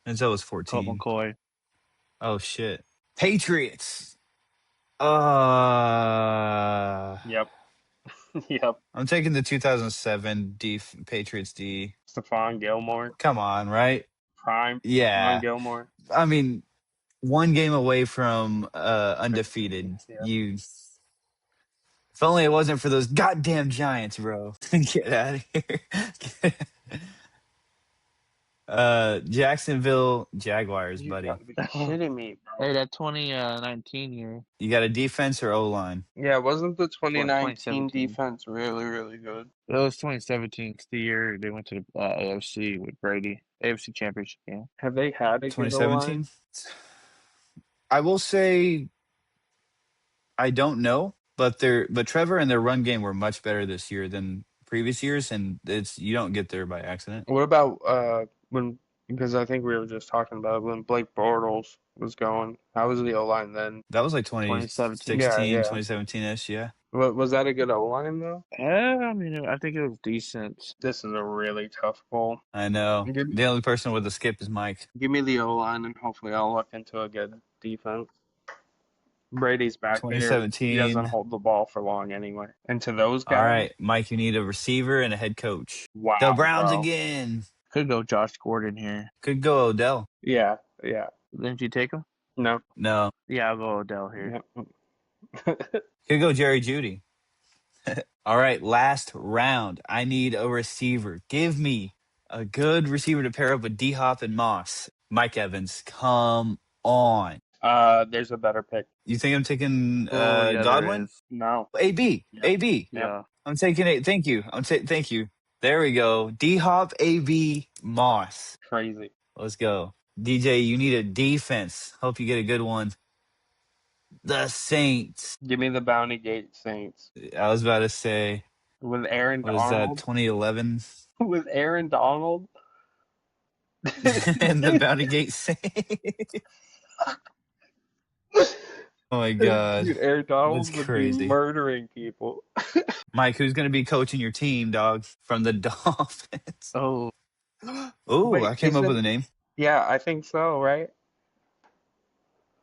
Denzel was Colt 14. McCoy. Oh, shit. Patriots. Yep. Yep. I'm taking the 2007 Patriots D. Stephon Gilmore. Come on, right? Prime. Yeah. Stephon Gilmore. I mean, one game away from undefeated. Yeah. If only it wasn't for those goddamn Giants, bro. Get out of here. Jacksonville Jaguars, You buddy. gotta be kidding me, bro. Hey, that 2019 year. You got a defense or O line? Yeah, wasn't the 2019 2017. defense really, really good? It was 2017. It's the year they went to the AFC with Brady. AFC Championship game. Have they had a good O-line? 2017. I will say, I don't know, but Trevor and their run game were much better this year than previous years, and you don't get there by accident. What about when? Because I think we were just talking about it, when Blake Bortles was going. How was the O-line then? That was like 2017. 2016, Yeah. 2017-ish, yeah. Was that a good O-line though? I mean, I think it was decent. This is a really tough poll. I know. Give, The only person with a skip is Mike. give me the O-line, and hopefully I'll look into a good defense. Brady's back there. 2017. He doesn't hold the ball for long anyway. And to those guys, All right, Mike, you need a receiver and a head coach. wow, The Browns bro. again. Could go Josh Gordon here. Could go Odell. Yeah. Didn't you take him? No. No. Yeah, I'll go Odell here. Yeah. Could go Jerry Jeudy. All right, last round. I need a receiver. Give me a good receiver to pair up with D-Hop and Moss. Mike Evans, come on. There's a better pick. You think I'm taking Yeah, there Godwin? is. No. AB. Yep. AB. Yeah. I'm taking it. Thank you. Thank you. There we go. D-Hop, AB, Moss. Crazy. Let's go. DJ, you need a defense. Hope you get a good one. The Saints. Give me the Bounty Gate Saints. I was about to say, With Aaron what is that, Donald. 2011? With Aaron Donald. And the Bounty Gate Saints. Oh my God. Dude, Aaron Donald That's would crazy. be murdering people. Mike, who's going to be coaching your team, dog, from the Dolphins? Oh, Oh, Wait, I came up with a name. Yeah, I think so, right?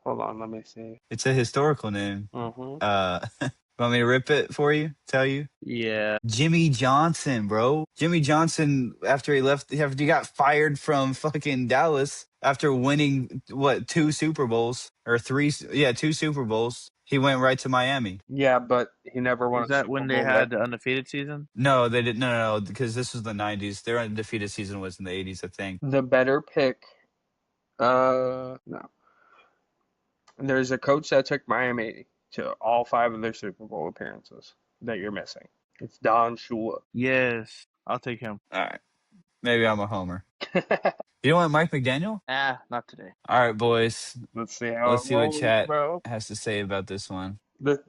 Hold on, let me see. It's a historical name. Mm-hmm. Want me to rip it for you? Tell you? yeah. Jimmy Johnson, bro. Jimmy Johnson, after he got fired from fucking Dallas after winning, what, 2 Super Bowls? Or 3, yeah, 2 Super Bowls. He went right to Miami. Yeah, but he never won Was a that Super when Bowl they there. had the undefeated season? No, they didn't. No, because this was the 90s. Their undefeated season was in the 80s, I think. The better pick, no. There's a coach that took Miami to all 5 of their Super Bowl appearances that you're missing. It's Don Shula. Yes. I'll take him. All right. Maybe I'm a homer. You don't want Mike McDaniel? Not today. All right, boys. Let's see how Let's it see what rolls, chat bro. has to say about this one.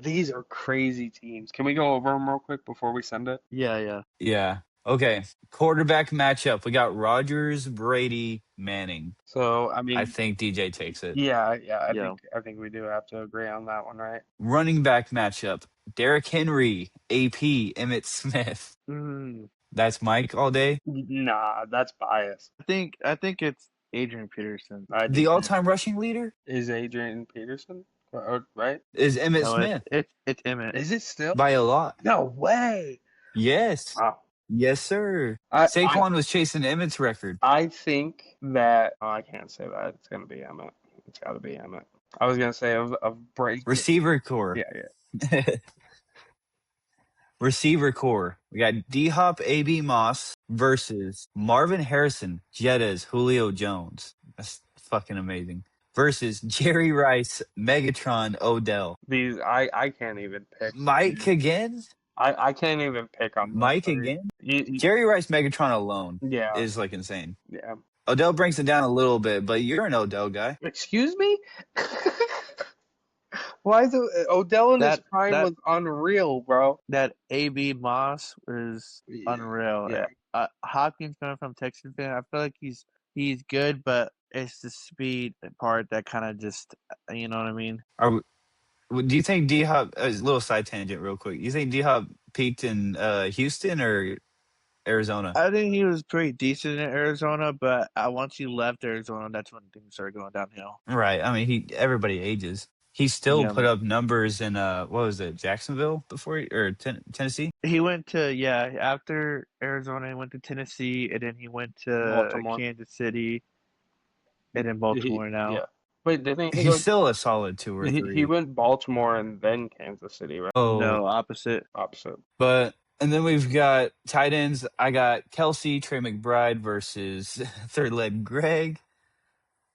These are crazy teams. Can we go over them real quick before we send it? Yeah. Yeah. Okay. Quarterback matchup. We got Rodgers, Brady, Manning. So, I mean, I think DJ takes it. yeah, Yeah. I think we do have to agree on that one, right? Running back matchup. Derrick Henry, AP, Emmett Smith. That's Mike all day. Nah, that's biased. I think it's Adrian Peterson. The all-time rushing leader is Adrian Peterson, right? is Emmett No, Smith it's Emmett. Is it still? by a lot. No way. Yes. Wow. Yes, sir. I Saquon was chasing Emmett's record. I think that I can't say that. It's gonna be Emmett. It's got to be Emmett. I was gonna say of break Receiver core. Yeah. Receiver core. We got D-Hop, AB Moss versus Marvin Harrison, Jettas, Julio Jones. That's fucking amazing. Versus Jerry Rice, Megatron, Odell. These I can't even pick. Mike again? I can't even pick on those Mike three. again. You, Jerry Rice, Megatron alone yeah, is like insane. yeah. Odell brings it down a little bit, but you're an Odell guy. Excuse me? Why is it Odell in his That prime that was unreal, bro? that AB Moss is unreal. Yeah. Hopkins coming from Texas fan, I feel like he's good, but it's the speed part that kind of just you know what I mean. Do you think D Hop? A little side tangent, real quick. You think D Hop peaked in Houston or Arizona? I think he was pretty decent in Arizona, but once he left Arizona, that's when things started going downhill. Right. I mean, everybody ages. He still Yeah, put up numbers in what was it, Jacksonville or Tennessee? he went to after Arizona, he went to Tennessee, and then he went to Baltimore. Kansas City, and then Baltimore now. Yeah. Wait, didn't he He's go? still a solid two or He three. went Baltimore and then Kansas City, right? Oh, No, opposite. Opposite. but and then we've got tight ends. I got Kelsey, Trey McBride versus third leg Greg.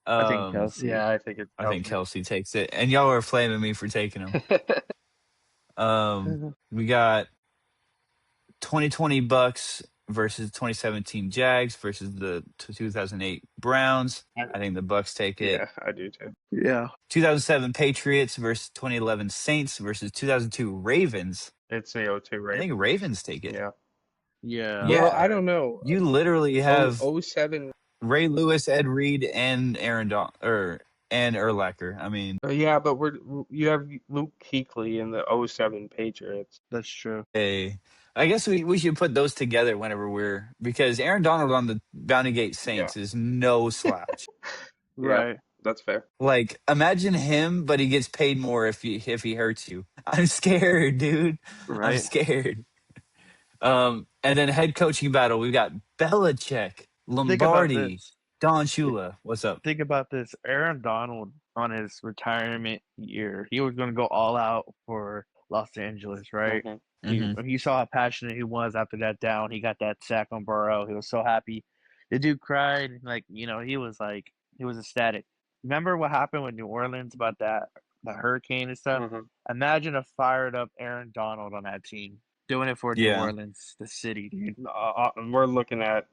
I think Kelsey. Yeah, I think it's I think Kelsey takes it, and y'all are flaming me for taking him. We got 2020 Bucks versus 2017 Jags versus the 2008 Browns. I think the Bucks take it. Yeah, I do too. Yeah. 2007 Patriots versus 2011 Saints versus 2002 Ravens. It's the 02 I Ravens. think Ravens take it. Yeah. Yeah. Yeah. Well, I don't know. You literally have 07. Ray Lewis, Ed Reed, and and Urlacher. I mean, Yeah, but you have Luke Kuechly in the 07 Patriots. That's true. I guess we should put those together whenever because Aaron Donald on the Bounty Gate Saints is no slouch. Right. That's fair. Like, imagine him, but he gets paid more if he hurts you. I'm scared, dude. I'm Right. scared. And then head coaching battle, we've got Belichick, Think about Lombardi, this. Don Shula. What's up? Think about this. Aaron Donald on his retirement year, he was going to go all out for Los Angeles, right? Mhm. Mhm. He saw how passionate he was after that down. He got that sack on Burrow. He was so happy. The dude cried. Like, he was ecstatic. Remember what happened with New Orleans about the hurricane and stuff? Mhm. Imagine a fired up Aaron Donald on that team doing it for New Yeah. Orleans, the city, dude. We're looking at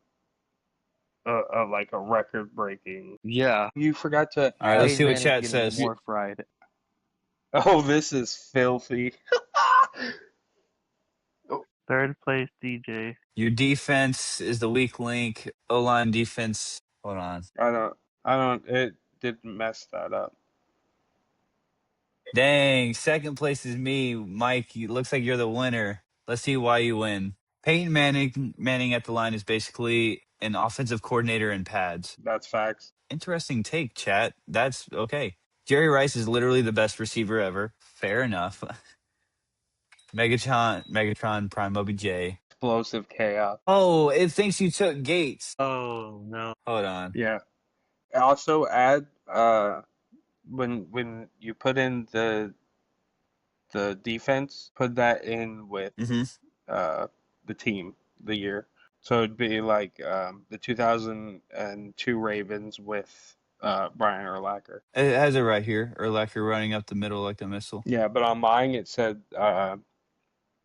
like a record breaking. Yeah. You forgot to All right, let's add. see what Manning chat getting says. more fried. Oh, this is filthy. Third place, DJ. Your defense is the weak link. O-line defense. Hold on. It didn't mess that up. Dang, second place is me, Mike. It looks like you're the winner. Let's see why you win. Peyton Manning at the line is basically an offensive coordinator in pads. That's facts. Interesting take, chat. That's okay. Jerry Rice is literally the best receiver ever. Fair enough. Megatron, Prime OBJ. Explosive chaos. Oh, it thinks you took Gates. Oh, no. Hold on. Yeah. Also add when you put in the defense, put that in with the team, the year. So it'd be like the 2002 Ravens with Brian Urlacher. It has it right here. Urlacher running up the middle like a missile. Yeah, but on mine it said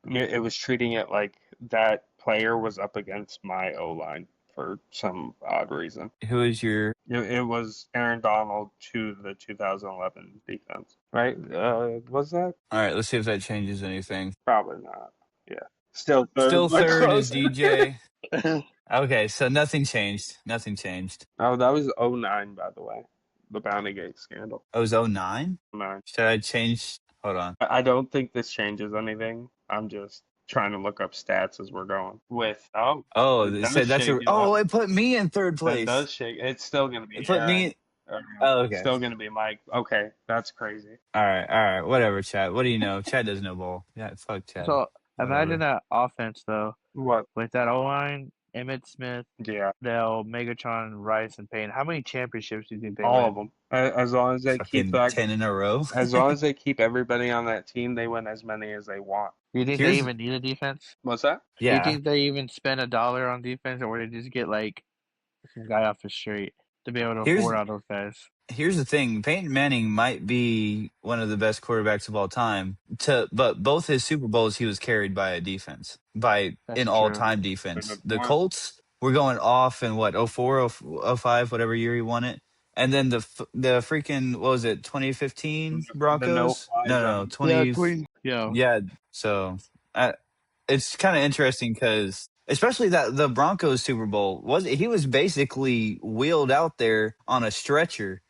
it was treating it like that player was up against my O-line for some odd reason. Who is your... It was Aaron Donald to the 2011 defense, right? Was that? All right, let's see if that changes anything. Probably not. Yeah. Still third. Still but third is close. DJ. Okay, so nothing changed. Nothing changed. Oh, that was 09, by the way. The Bounty Gate scandal. Oh, it was 09? 09. Should I change? Hold on. I don't think this changes anything. I'm just trying to look up stats as we're going. Oh, they said that's a... Oh, it put me in third place. That does shake. It's still going to be It put me... Oh, okay. It's still going to be Mike. Okay, that's crazy. All right. Whatever, chat. What do you know? Chat doesn't know ball. Yeah, fuck chat. So Whatever. imagine that offense, though. What? With that O-line, Emmitt Smith, Yeah. Dell, Megatron, Rice, and Payne. How many championships do you think they All win? of them. As long as they Fucking keep that, 10 in a row. as long as they keep everybody on that team, they win as many as they want. Do you think Here's- they even need a defense? What's that? Do you Yeah. think they even spend $1 on defense, or they just get like some guy off the street? to be able to Here's afford all those guys. here's the thing: Peyton Manning might be one of the best quarterbacks of all time. But both his Super Bowls, he was carried by a defense, by That's an true. all-time That's a defense. good The point. Colts were going off in what, 04, 05, whatever year he won it, and then the freaking, what was it, 2015 The no Broncos? fly No, zone. 20. Yeah. Yeah. So it's kind of interesting because especially that the Broncos Super Bowl was, he was basically wheeled out there on a stretcher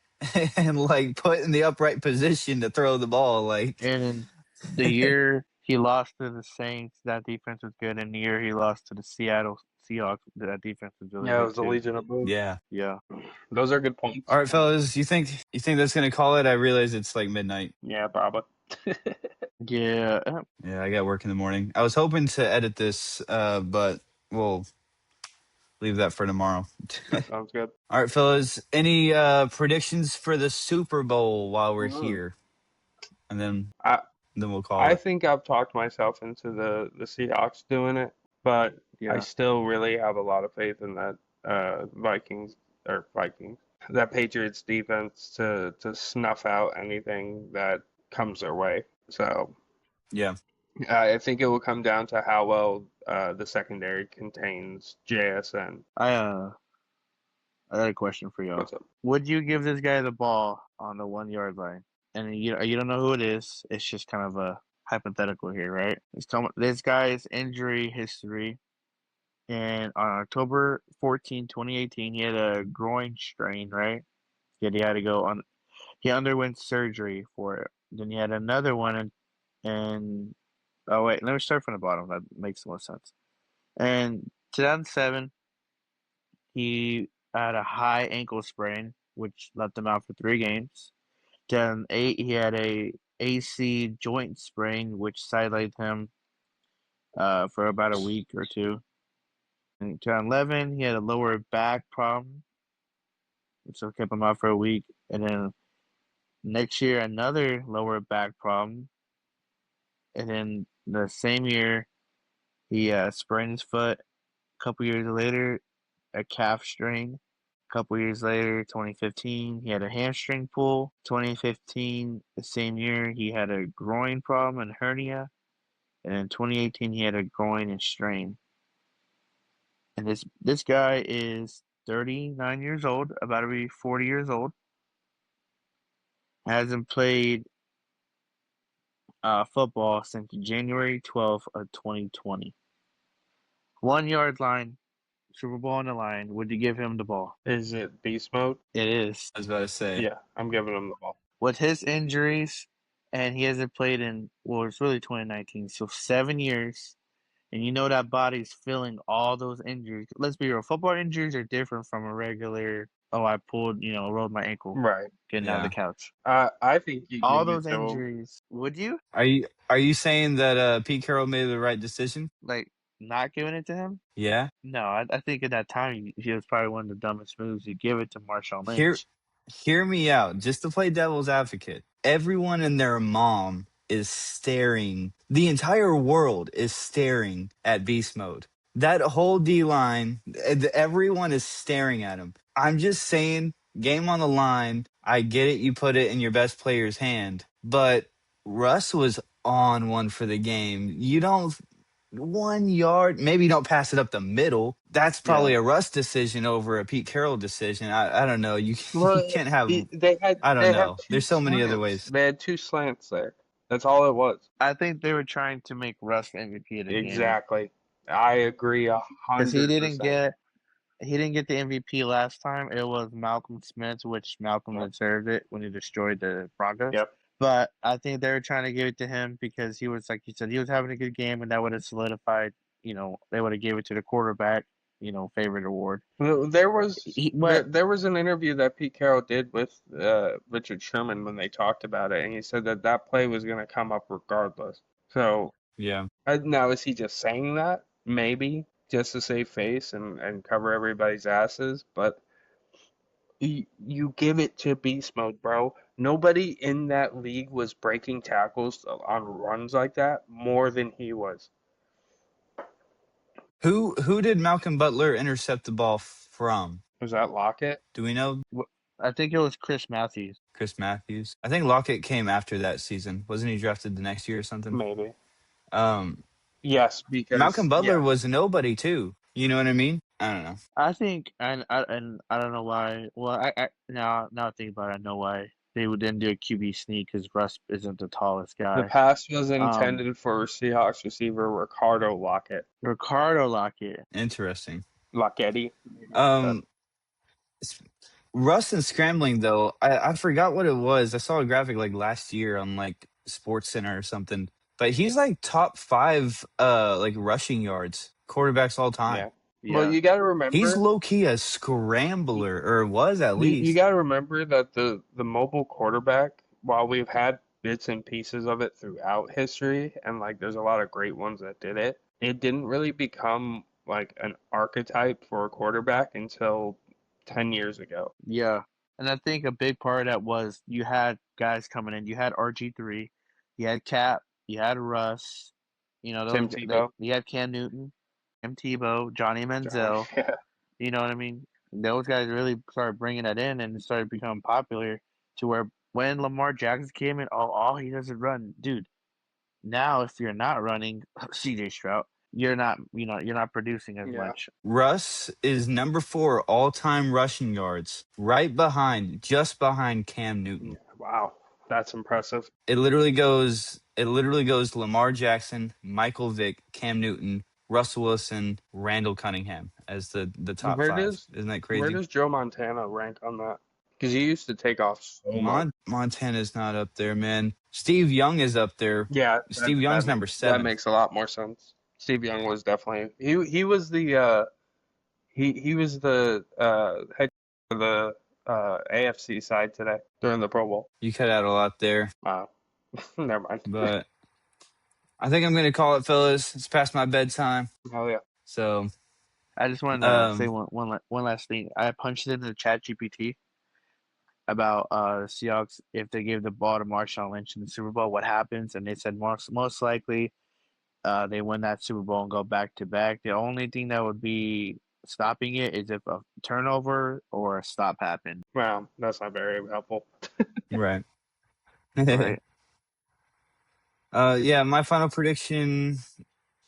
and like put in the upright position to throw the ball. Like, And in the year he lost to the Saints, that defense was good. And the year he lost to the Seattle Seahawks, that defense was really Yeah, it good was the too. Legion of Boom. yeah. Yeah. Those are good points. All right, fellas, you think that's gonna call it? I realize it's like midnight. Yeah, probably. Yeah. Yeah, I got work in the morning. I was hoping to edit this, but we'll leave that for tomorrow. That sounds good. All right, fellas, any predictions for the Super Bowl while we're Mm. here, and then I we'll call I it. think I've talked myself into the Seahawks doing it, but I Yeah. still really have a lot of faith in that Vikings, that Patriots defense to snuff out anything that comes their way. So Yeah. I think it will come down to how well the secondary contains JSN. I got a question for y'all. What's up? Would you give this guy the ball on the 1 yard line? And you don't know who it is. It's just kind of a hypothetical here, right? This guy's injury history. And on October 14, 2018, he had a groin strain, right? Yet he had to go on. He underwent surgery for it. Then he had another one, and oh wait, let me start from the bottom. That makes the most sense. And 2007, he had a high ankle sprain, which left him out for 3 games. 2008, he had a AC joint sprain, which sidelined him for about a week or two. In 2011, he had a lower back problem, which kept him out for a week. And then next year, another lower back problem. And then the same year, he sprained his foot. A couple years later, a calf strain. A couple years later, 2015, he had a hamstring pull. 2015, the same year, he had a groin problem and hernia. And in 2018, he had a groin and strain. And this guy is 39 years old, about to be 40 years old. Hasn't played football since January 12th of 2020. 1 yard line, Super Bowl on the line. Would you give him the ball? Is it beast mode? It is. I was about to say. Yeah, I'm giving him the ball. With his injuries, and he hasn't played in, well, it's really 2019, so 7 years. And you know that body's feeling all those injuries. Let's be real. Football injuries are different from a regular, oh, I rolled my ankle Right. getting out of the Yeah. couch. I think you All give it those to him. injuries, would you? Are you saying that Pete Carroll made the right decision? Like, not giving it to him? Yeah. No, I think at that time he was probably one of the dumbest moves. You give it to Marshawn Hear Lynch. hear me out, just to play devil's advocate. Everyone and their mom is staring. The entire world is staring at beast mode. That whole D line, everyone is staring at him. I'm just saying, game on the line. I get it. You put it in your best player's hand, but Russ was on one for the game. You don't 1 yard, maybe you don't pass it up the middle. That's probably Yeah. a Russ decision over a Pete Carroll decision. I don't know. You Well, you can't have. they had I don't they had know. two There's so many other slants. ways. They had two slants there. That's all it was. I think they were trying to make Russ the MVP of the game. Exactly. I agree Because he 100%. didn't get the MVP last time. It was Malcolm Smith, which Malcolm Yep. deserved it when he destroyed the Broncos. Yep. But I think they were trying to give it to him because he was, like you said, he was having a good game, and that would have solidified, they would have gave it to the quarterback, favorite award. There was But there was an interview that Pete Carroll did with Richard Sherman when they talked about it, and he said that that play was going to come up regardless. So Yeah. now is he just saying that? Maybe just to save face and cover everybody's asses, but you give it to beast mode, bro. Nobody in that league was breaking tackles on runs like that more than he was. Who did Malcolm Butler intercept the ball from? Was that Lockett? Do we know I think it was Chris Matthews. Chris Matthews? I think Lockett came after that season. Wasn't he drafted the next year or something? Maybe. Um, Yes, Malcolm because Butler yeah, was a nobody too. You know what I mean? I don't know. I think, and I don't know why. Well, now I think about it, I know why they would then do a QB sneak because Russ isn't the tallest the guy. pass was Um, intended for Seahawks receiver Ricardo Lockett. Ricardo Lockett. Interesting. Locketti, maybe. Um, Russ and scrambling though, I forgot what it was. I saw a graphic like last year on like Sports Center or something. But he's like top 5 like rushing yards, quarterbacks all time. Yeah. Well, Yeah, you got to He's remember, low key a scrambler, or was at you least. got to remember that the mobile quarterback, while we've had bits and pieces of it throughout history, and like there's a lot of great ones that did it, it didn't really become like an archetype for a quarterback until 10 years ago. yeah. And I think a big part of that was you had guys coming in. You had RG3, you had Cap, you had Russ. You know Tim Tebow, you had Cam Newton, Tim Tebow, Johnny Johnny, Manziel. yeah, You know what I mean? Those guys really started bringing that in and it started becoming popular to where when Lamar Jackson came in, oh, all he does is run, dude. Now, if you're not running, CJ Stroud, you're not producing as yeah, much. Russ is number 4 all time rushing yards, right behind, just behind Cam yeah. Newton. Wow, that's impressive. It literally goes Lamar Jackson, Michael Vick, Cam Newton, Russell Wilson, Randall Cunningham as the top Where 5. does Isn't that where crazy? does Joe Montana rank on that? Because he used to take off so much. Montana's not up there, man. Steve Young is up there. Yeah, Steve Young's number that 7. makes a lot more sense. Steve Young was definitely he was the he was the head of the AFC side today during the Pro Bowl. You cut out a lot there, Wow, never mind. but I think I'm gonna call it, fellas. It's past my bedtime. Hell yeah. So, I just wanted to say um, one last thing. I punched it into the chat GPT about the Seahawks if they gave the ball to Marshawn Lynch in the Super Bowl, what happens? And they said most likely they win that Super Bowl and go back to back. The only thing that would be stopping it is if a turnover or a stop happened. Well, that's not very helpful. right. Right? Yeah, my final prediction,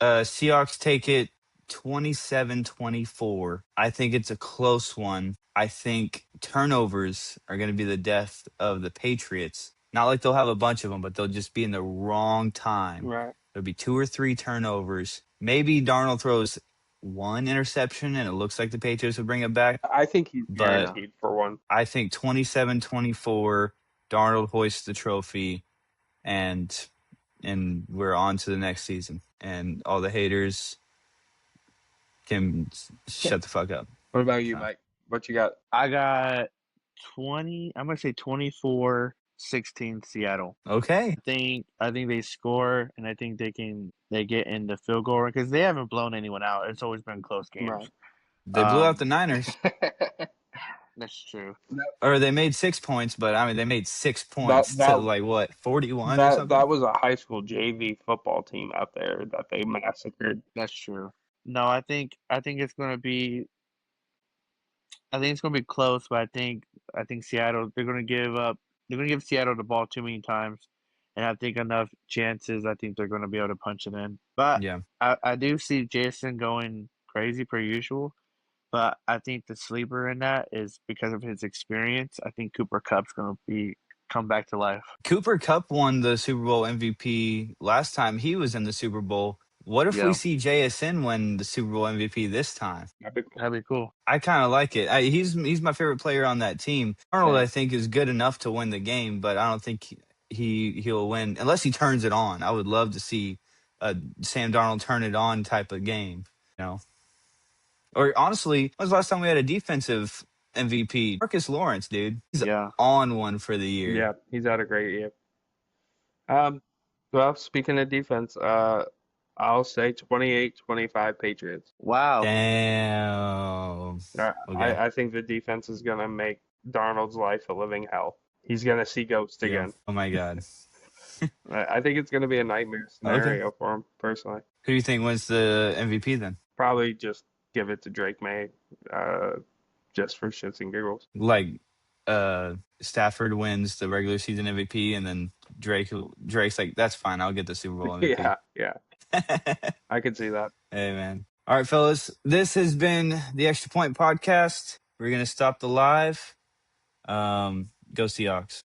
Seahawks take it 27-24. I think it's a close one. I think turnovers are going to be the death of the Patriots. Not like they'll have a bunch of them, but they'll just be in the wrong time. Right. There'll be 2 or 3 turnovers. Maybe Darnold throws 1 interception and it looks like the Patriots will bring it back. I think he's But Yeah. guaranteed for one. I think 27-24, Darnold hoists the trophy, and we're on to the next season. And all the haters can shut the fuck up. What about you, So. Mike? What you got? I got 20. I'm gonna say 24-16 Seattle. Okay. I think they score, and I think they get in the field goal because they haven't blown anyone out. It's always been close games. Right. They blew out the Niners. That's true. Or they made 6 points, but I mean they made 6 points to like what, 41 or something? that was a high school JV football team out there that they massacred. That's true. No, I think it's gonna be. I think it's gonna be close, but I think Seattle they're gonna give up. They're gonna give Seattle the ball too many times, and I think enough chances. I think they're gonna be able to punch it in. But Yeah. I do see Jason going crazy per usual. But I think the sleeper in that is because of his experience. I think Cooper Cup's gonna be come back to life. Cooper Kupp won the Super Bowl MVP last time he was in the Super Bowl. What if we Yeah, see JSN win the Super Bowl MVP this time? That'd be cool. that'd be cool. I kind of like it. He's my favorite player on that team. Arnold, I think, is good enough to win the game, but I don't think he'll win unless he turns it on. I would love to see a Sam Darnold turn it on type of game. You know, or honestly, when was the last time we had a defensive MVP? Marcus Lawrence, dude, he's Yeah. on one for the year. Yeah, he's had a great year. Well, speaking of defense, I'll say 28-25 Patriots. Wow. Damn. Okay. I think the defense is gonna make Darnold's life a living hell. He's gonna see ghosts Yeah. again. Oh my God. I think it's gonna be a nightmare scenario for him personally. Who do you think wins the MVP then? Probably just give it to Drake May. just for shits and giggles. Like Stafford wins the regular season MVP, and then Drake's like, that's fine, I'll get the Super Bowl MVP. Yeah, I could see that. Hey man. All right, fellas. This has been the Extra Point Podcast. We're gonna stop the live. Go Seahawks.